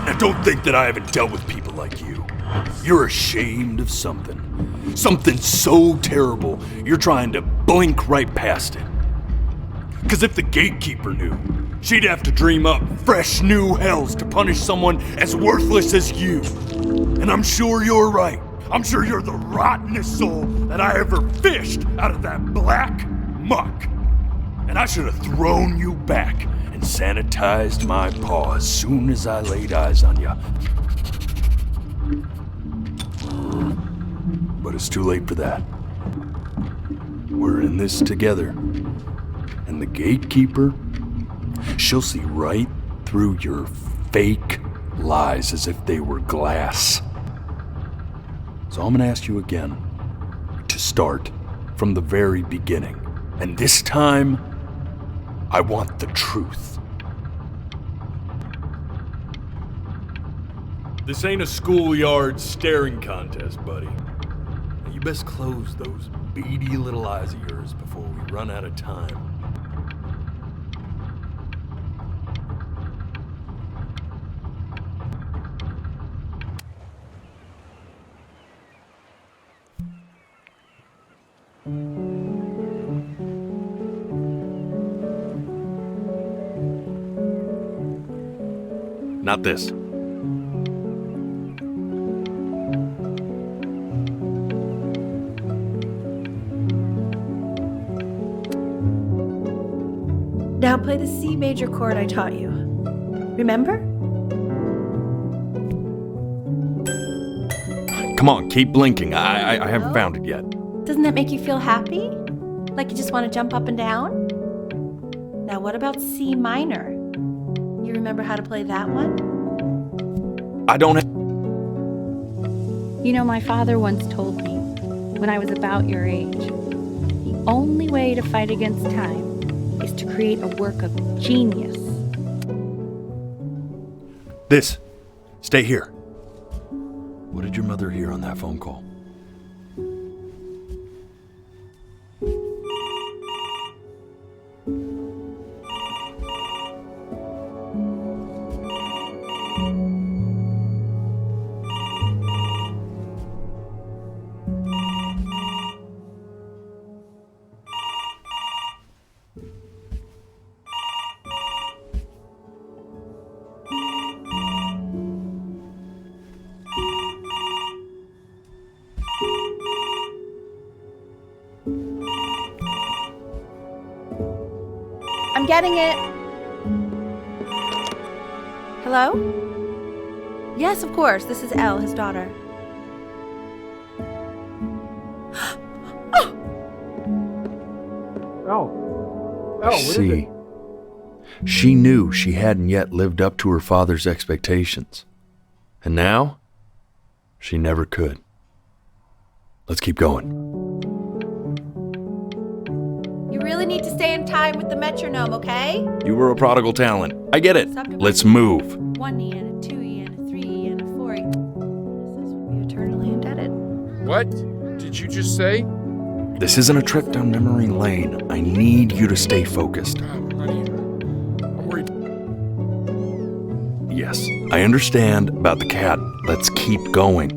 Now don't think that I haven't dealt with people like you. You're ashamed of something. Something so terrible, you're trying to blink right past it. Because if the gatekeeper knew, she'd have to dream up fresh new hells to punish someone as worthless as you. And I'm sure you're right. I'm sure you're the rottenest soul that I ever fished out of that black muck. And I should have thrown you back and sanitized my paw as soon as I laid eyes on you. But it's too late for that. We're in this together. And the gatekeeper, she'll see right through your fake lies as if they were glass. So I'm gonna ask you again to start from the very beginning. And this time, I want the truth. This ain't a schoolyard staring contest, buddy. You best close those beady little eyes of yours before we run out of time. Not this. Now play the C major chord I taught you. Remember? Come on, keep blinking. I haven't found it yet. Doesn't that make you feel happy? Like you just want to jump up and down? Now what about C minor? You remember how to play that one? I don't You know, my father once told me, when I was about your age, the only way to fight against time is to create a work of genius. This. Stay here. What did your mother hear on that phone call? I'm getting it. Hello? Yes, of course. This is Elle, his daughter. See, she knew she hadn't yet lived up to her father's expectations. And now, she never could. Let's keep going. You really need to stay in time with the metronome, okay? You were a prodigal talent. I get it. Let's move. 1 E and a 2 E and a 3 E and a 4 E. This would be eternally indebted. What did you just say? This isn't a trip down memory lane. I need you to stay focused. I'm worried. Yes, I understand about the cat. Let's keep going.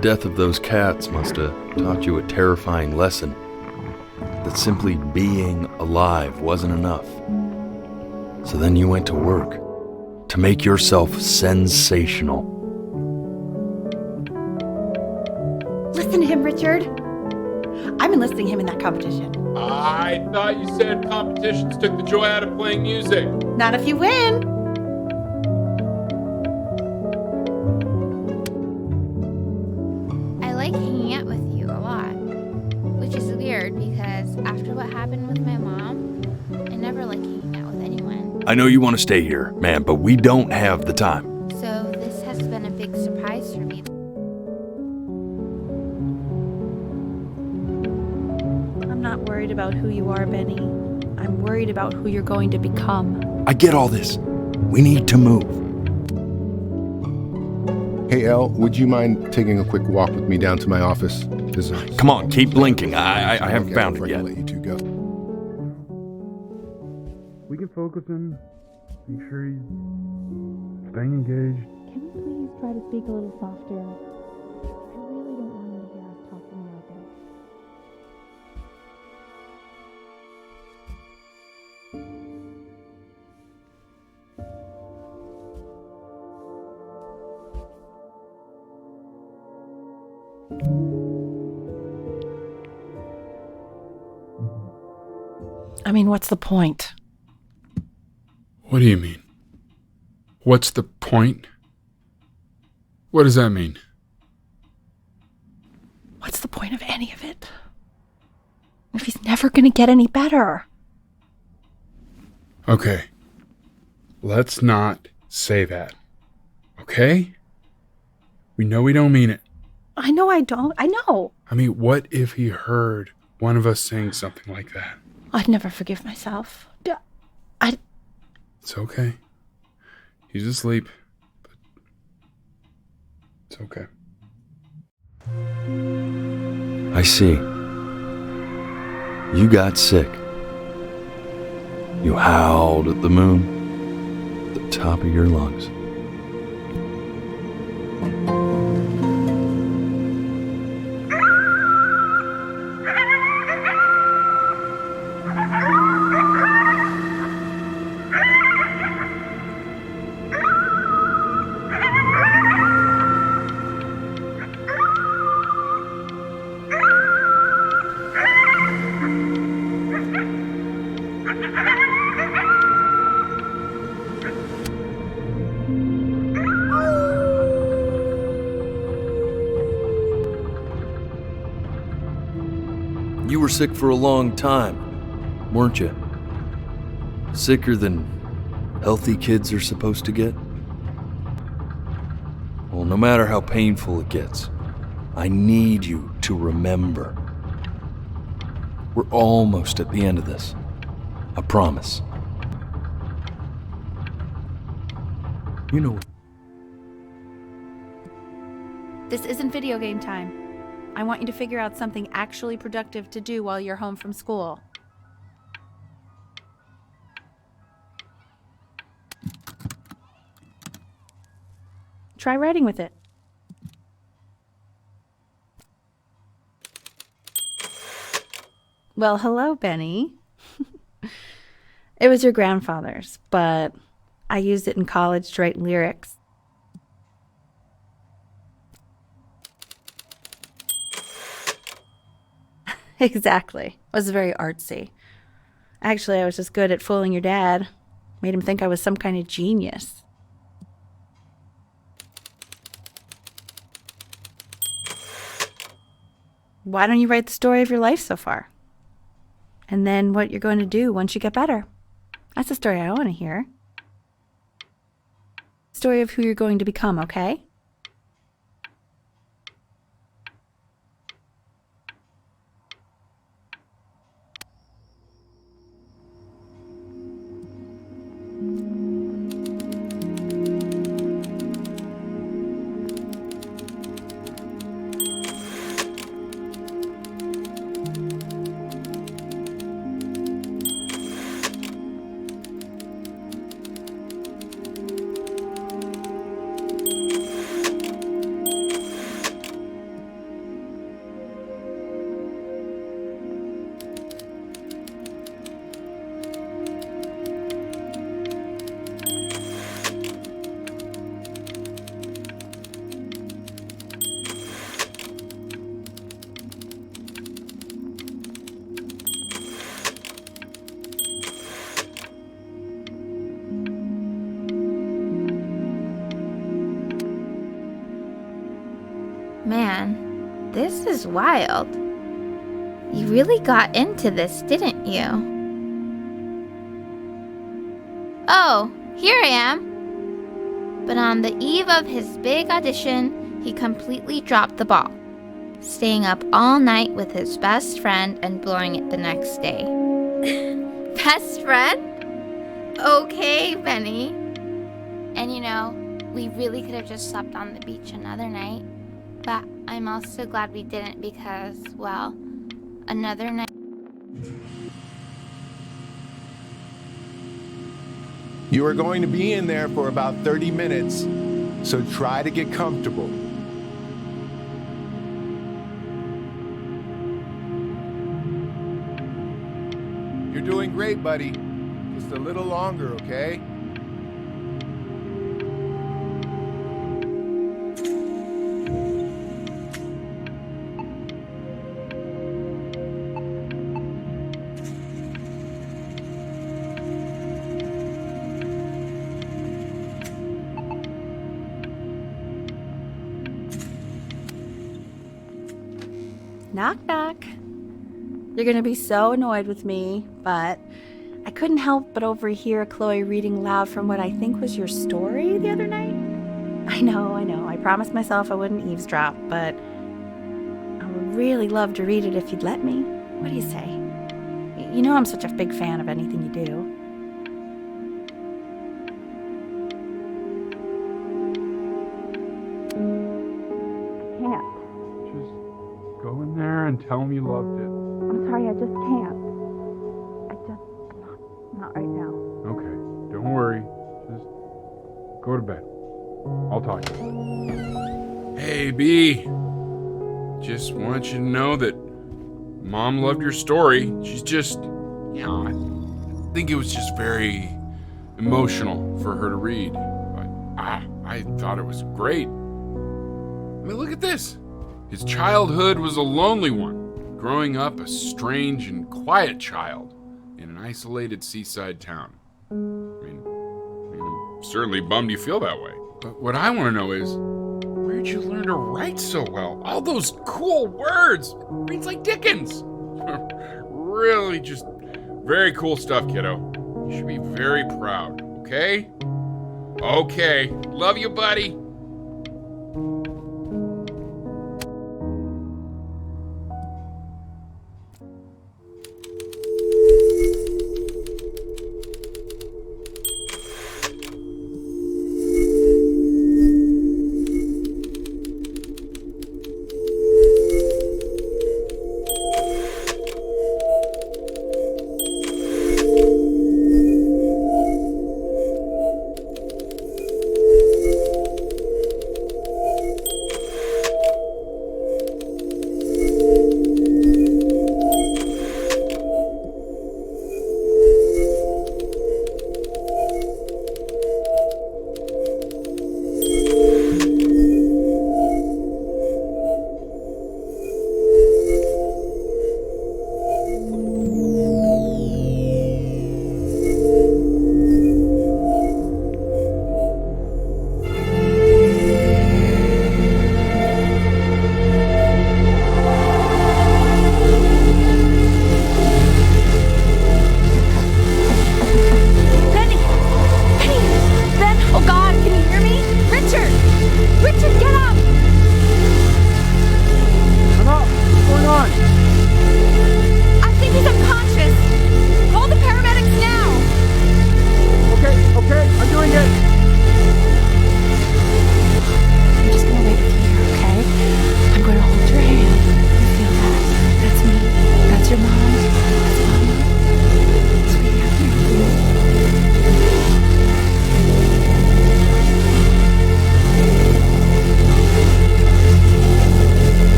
death of those cats must have taught you a terrifying lesson. That simply being alive wasn't enough. So then you went to work to make yourself sensational. Listen to him, Richard. I'm enlisting him in that competition. I thought you said competitions took the joy out of playing music. Not if you win. I like hanging out with you a lot, which is weird because after what happened with my mom, I never like hanging out with anyone. I know you want to stay here, man, but we don't have the time. So this has been a big surprise for me. I'm not worried about who you are, Benny. I'm worried about who you're going to become. I get all this. We need to move. Hey, Elle, would you mind taking a quick walk with me down to my office? Come on, keep blinking. I haven't found it yet. Let you two go. We can focus in, make sure he's staying engaged. Can you please try to speak a little softer? I really don't want him to hear us talking like this. I mean, what's the point? What do you mean? What's the point? What does that mean? What's the point of any of it? If he's never going to get any better. Okay. Let's not say that. Okay? We know we don't mean it. I know I don't. I know. I mean, what if he heard one of us saying something like that? I'd never forgive myself. It's okay. He's asleep. But it's okay. I see. You got sick. You howled at the moon at the top of your lungs. You were sick for a long time, weren't you? Sicker than healthy kids are supposed to get? Well, no matter how painful it gets, I need you to remember. We're almost at the end of this. I promise. You know. This isn't video game time. I want you to figure out something actually productive to do while you're home from school. Try writing with it. Well, hello, Benny. It was your grandfather's, but I used it in college to write lyrics. Exactly. It was very artsy. Actually, I was just good at fooling your dad. Made him think I was some kind of genius. Why don't you write the story of your life so far? And then what you're going to do once you get better. That's the story I want to hear. Story of who you're going to become, okay? Man, this is wild. You really got into this, didn't you? Oh, here I am. But on the eve of his big audition, he completely dropped the ball, staying up all night with his best friend and blowing it the next day. Best friend? Okay, Benny. And you know, we really could have just slept on the beach another night. But I'm also glad we didn't because, well, another night. You are going to be in there for about 30 minutes, so try to get comfortable. You're doing great, buddy. Just a little longer, okay? Knock, knock. You're gonna be so annoyed with me, but I couldn't help but overhear Chloe reading loud from what I think was your story the other night. I know. I promised myself I wouldn't eavesdrop, but I would really love to read it if you'd let me. What do you say? You know I'm such a big fan of anything you do. Go in there and tell him you loved it. I'm sorry, I just can't. Not right now. Okay, don't worry. Just go to bed. I'll talk to you. Hey, B. Just want you to know that Mom loved your story. She's just, I think it was just very emotional for her to read. But I thought it was great. I mean, look at this. His childhood was a lonely one, growing up a strange and quiet child in an isolated seaside town. I mean, I'm certainly bummed you feel that way. But what I want to know is, where'd you learn to write so well? All those cool words! It reads like Dickens! Really just very cool stuff, kiddo. You should be very proud, okay? Okay. Love you, buddy.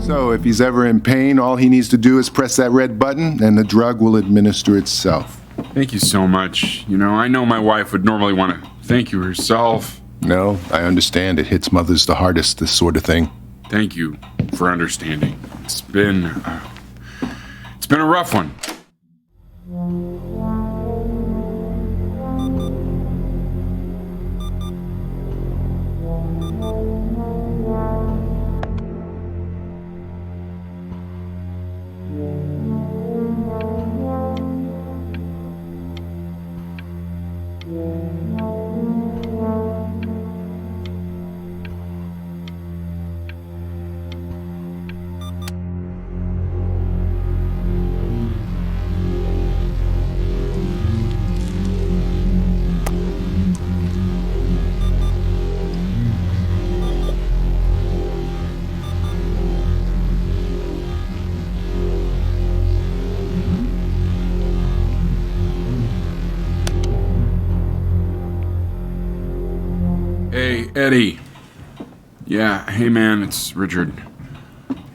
So if he's ever in pain, all he needs to do is press that red button and the drug will administer itself. Thank you so much. You know, I know my wife would normally want to thank you herself. No, I understand. It hits mothers the hardest, this sort of thing. Thank you for understanding. It's been a rough one. Hey, Eddie. Yeah, hey man, it's Richard.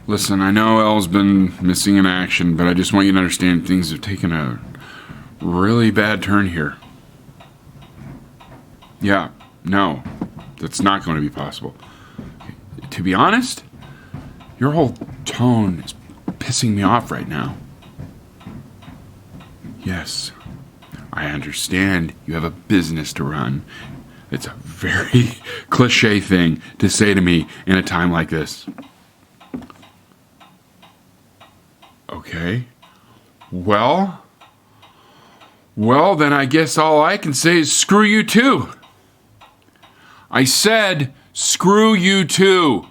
Listen, I know Elle's been missing in action, but I just want you to understand things have taken a really bad turn here. Yeah, no, that's not going to be possible. To be honest, your whole tone is pissing me off right now. Yes, I understand you have a business to run. It's a very cliche thing to say to me in a time like this. Okay. Well, then I guess all I can say is screw you too. I said screw you too.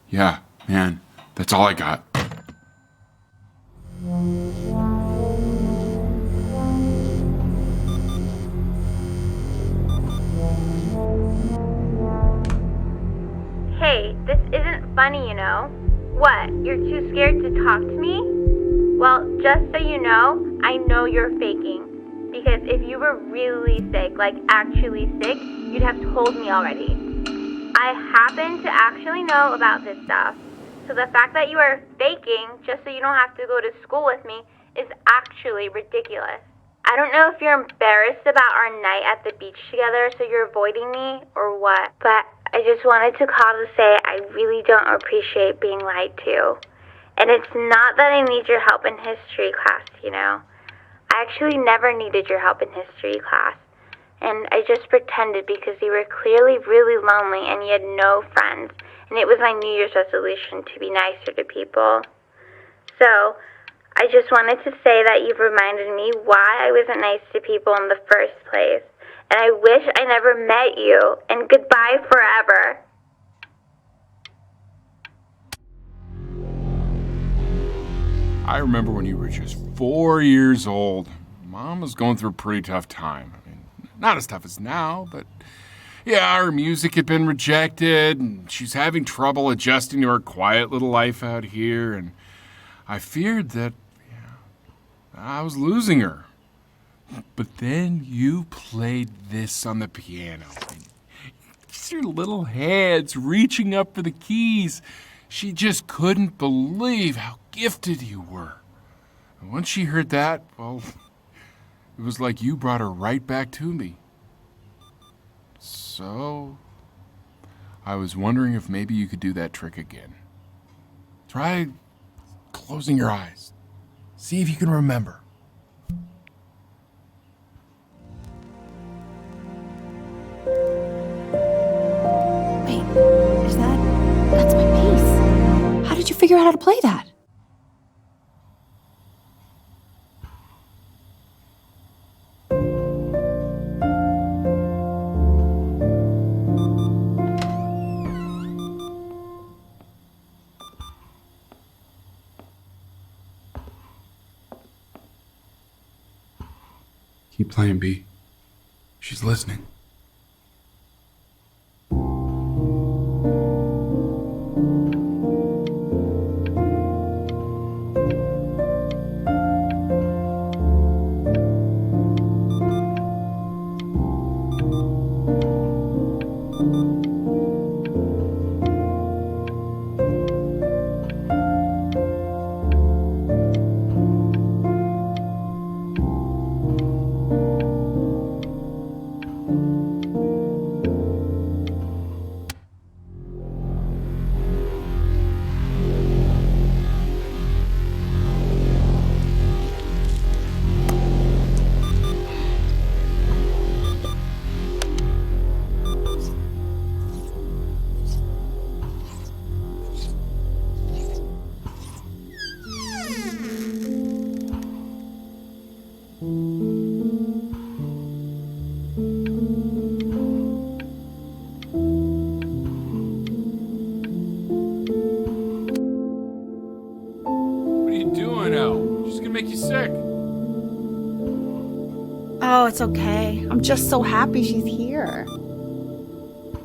Yeah, man, that's all I got. Hey, this isn't funny, you know. What, you're too scared to talk to me? Well, just so you know, I know you're faking. Because if you were really sick, like actually sick, you'd have told me already. I happen to actually know about this stuff. So the fact that you are faking just so you don't have to go to school with me is actually ridiculous. I don't know if you're embarrassed about our night at the beach together, so you're avoiding me or what, but I just wanted to call to say I really don't appreciate being lied to. And it's not that I need your help in history class, you know. I actually never needed your help in history class. And I just pretended because you were clearly really lonely and you had no friends. And it was my New Year's resolution to be nicer to people. So, I just wanted to say that you've reminded me why I wasn't nice to people in the first place. And I wish I never met you. And goodbye forever. I remember when you were just 4 years old. Mom was going through a pretty tough time. I mean, not as tough as now, but yeah, her music had been rejected, and she's having trouble adjusting to her quiet little life out here, and I feared that I was losing her. But then you played this on the piano. Just your little hands reaching up for the keys. She just couldn't believe how gifted you were. And once she heard that, well, it was like you brought her right back to me. So, I was wondering if maybe you could do that trick again. Try closing your eyes. See if you can remember. Wait, that's my piece. How did you figure out how to play that? Keep playing, B. She's listening. It's okay. I'm just so happy she's here.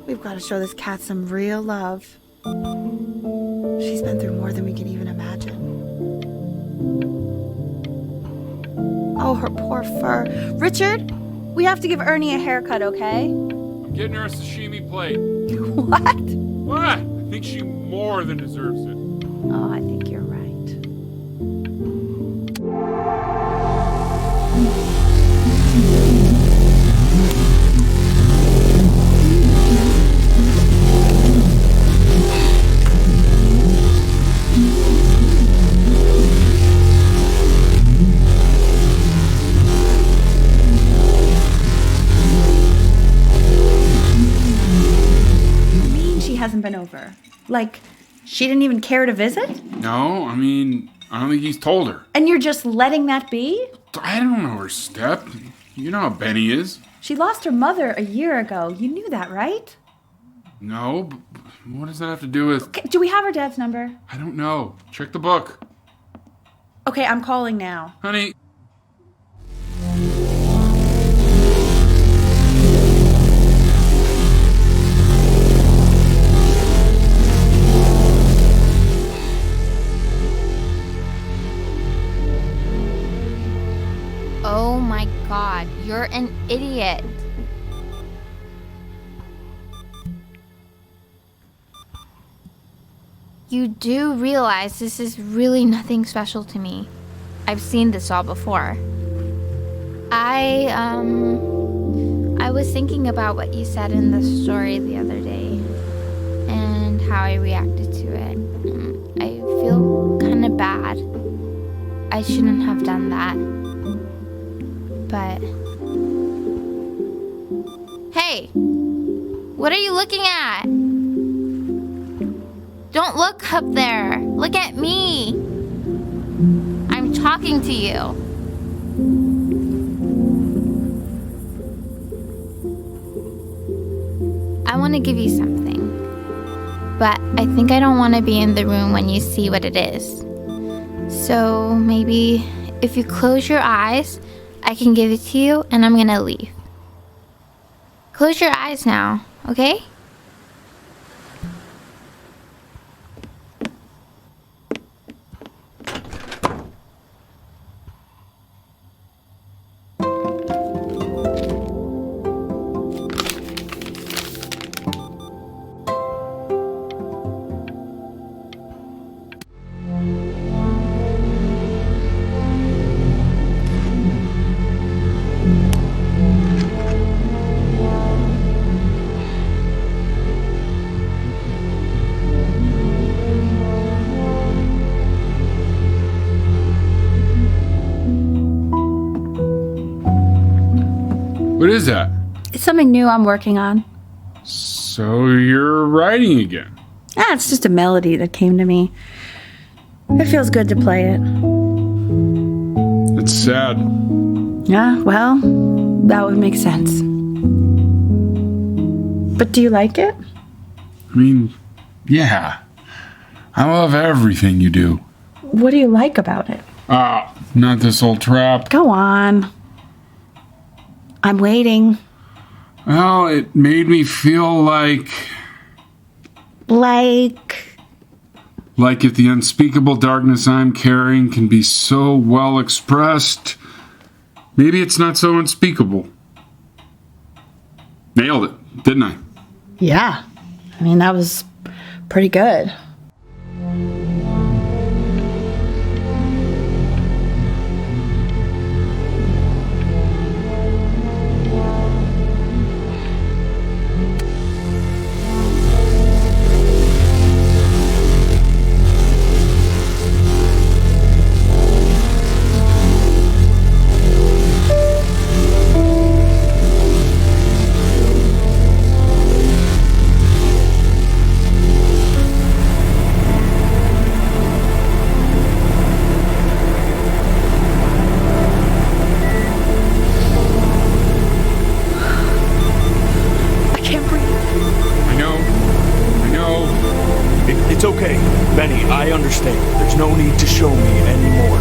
We've got to show this cat some real love. She's been through more than we can even imagine. Oh, her poor fur. Richard, we have to give Ernie a haircut, okay? I'm getting her a sashimi plate. What? What? I think she more than deserves it. Oh, I think you're right. Hasn't been over. Like, she didn't even care to visit? No, I mean, I don't think he's told her. And you're just letting that be? I don't know her step. You know how Benny is. She lost her mother a year ago. You knew that, right? No, but what does that have to do with... Okay, do we have her dad's number? I don't know. Check the book. Okay, I'm calling now. Honey. Oh my god, you're an idiot. You do realize this is really nothing special to me. I've seen this all before. I was thinking about what you said in the story the other day and how I reacted to it. I feel kind of bad. I shouldn't have done that. But... Hey! What are you looking at? Don't look up there! Look at me! I'm talking to you. I want to give you something. But I think I don't want to be in the room when you see what it is. So maybe if you close your eyes, I can give it to you, and I'm gonna leave. Close your eyes now, okay? What is that? It's something new I'm working on. So you're writing again? It's just a melody that came to me. It feels good to play it. It's sad. Yeah, well, that would make sense. But do you like it? I mean, yeah. I love everything you do. What do you like about it? Not this old trap. Go on. I'm waiting. Well, it made me feel like if the unspeakable darkness I'm carrying can be so well expressed, maybe it's not so unspeakable. Nailed it, didn't I? Yeah. I mean, that was pretty good. It's okay, Benny, I understand. There's no need to show me anymore.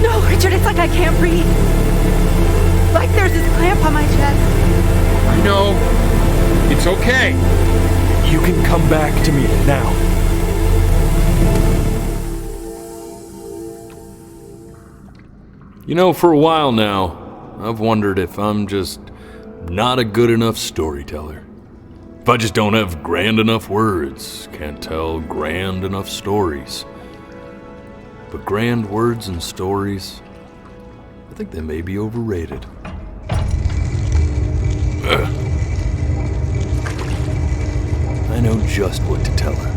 No, Richard, it's like I can't breathe. Like there's this clamp on my chest. I know. It's okay. You can come back to me now. You know, for a while now, I've wondered if I'm just not a good enough storyteller. If I just don't have grand enough words, can't tell grand enough stories. But grand words and stories, I think they may be overrated. I know just what to tell her.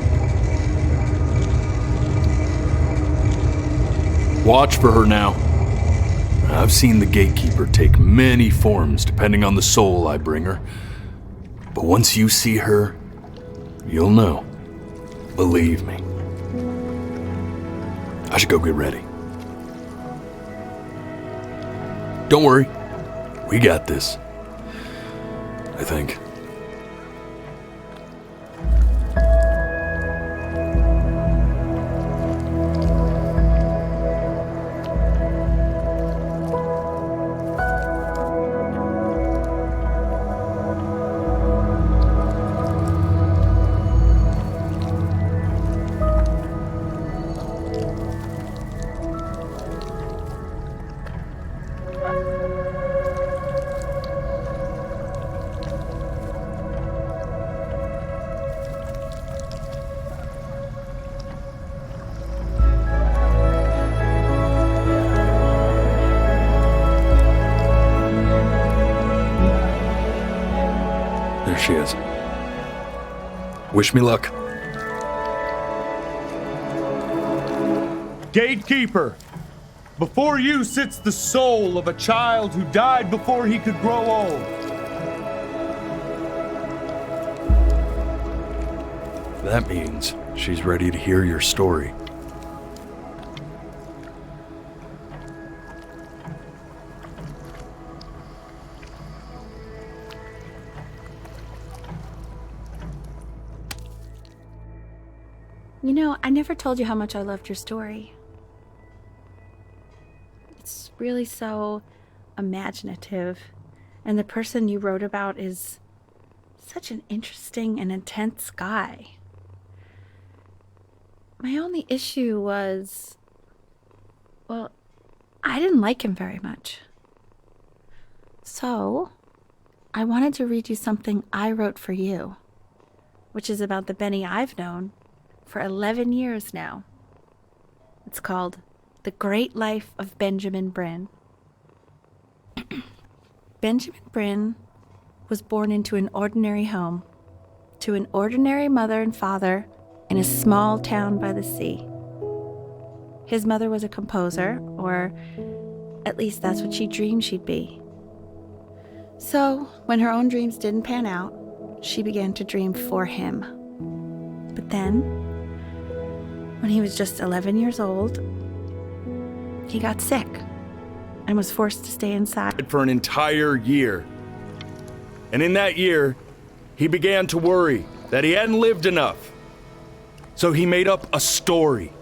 Watch for her now. I've seen the gatekeeper take many forms depending on the soul I bring her. But once you see her, you'll know. Believe me. I should go get ready. Don't worry. We got this. I think. There she is. Wish me luck. Gatekeeper, before you sits the soul of a child who died before he could grow old. That means she's ready to hear your story. You know, I never told you how much I loved your story. It's really so imaginative, and the person you wrote about is such an interesting and intense guy. My only issue was, well, I didn't like him very much. So, I wanted to read you something I wrote for you, which is about the Benny I've known for 11 years now. It's called The Great Life of Benjamin Bryn. Benjamin Bryn was born into an ordinary home, to an ordinary mother and father in a small town by the sea. His mother was a composer, or at least that's what she dreamed she'd be. So, when her own dreams didn't pan out, she began to dream for him. But then, when he was just 11 years old, he got sick and was forced to stay inside For an entire year. And in that year, he began to worry that he hadn't lived enough. So he made up a story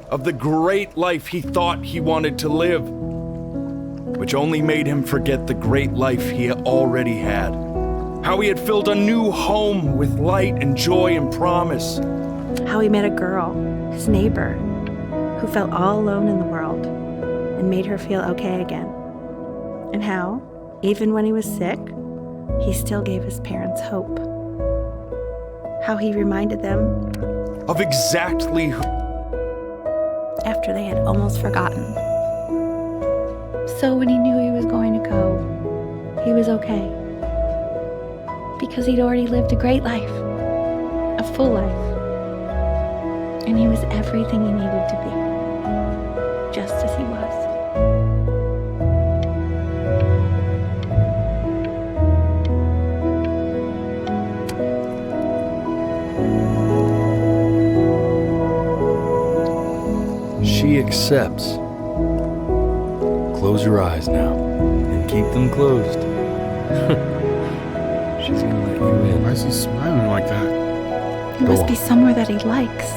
of the great life he thought he wanted to live, which only made him forget the great life he already had. How he had filled a new home with light and joy and promise. how he met a girl, his neighbor, who felt all alone in the world and made her feel okay again. And how, even when he was sick, he still gave his parents hope. How he reminded them of exactly who after they had almost forgotten. So when he knew he was going to go, he was okay. Because he'd already lived a great life, a full life. And he was everything he needed to be, just as he was. she accepts. Close your eyes now and keep them closed. She's gonna let you in. Why is he smiling like that? It must be somewhere that he likes.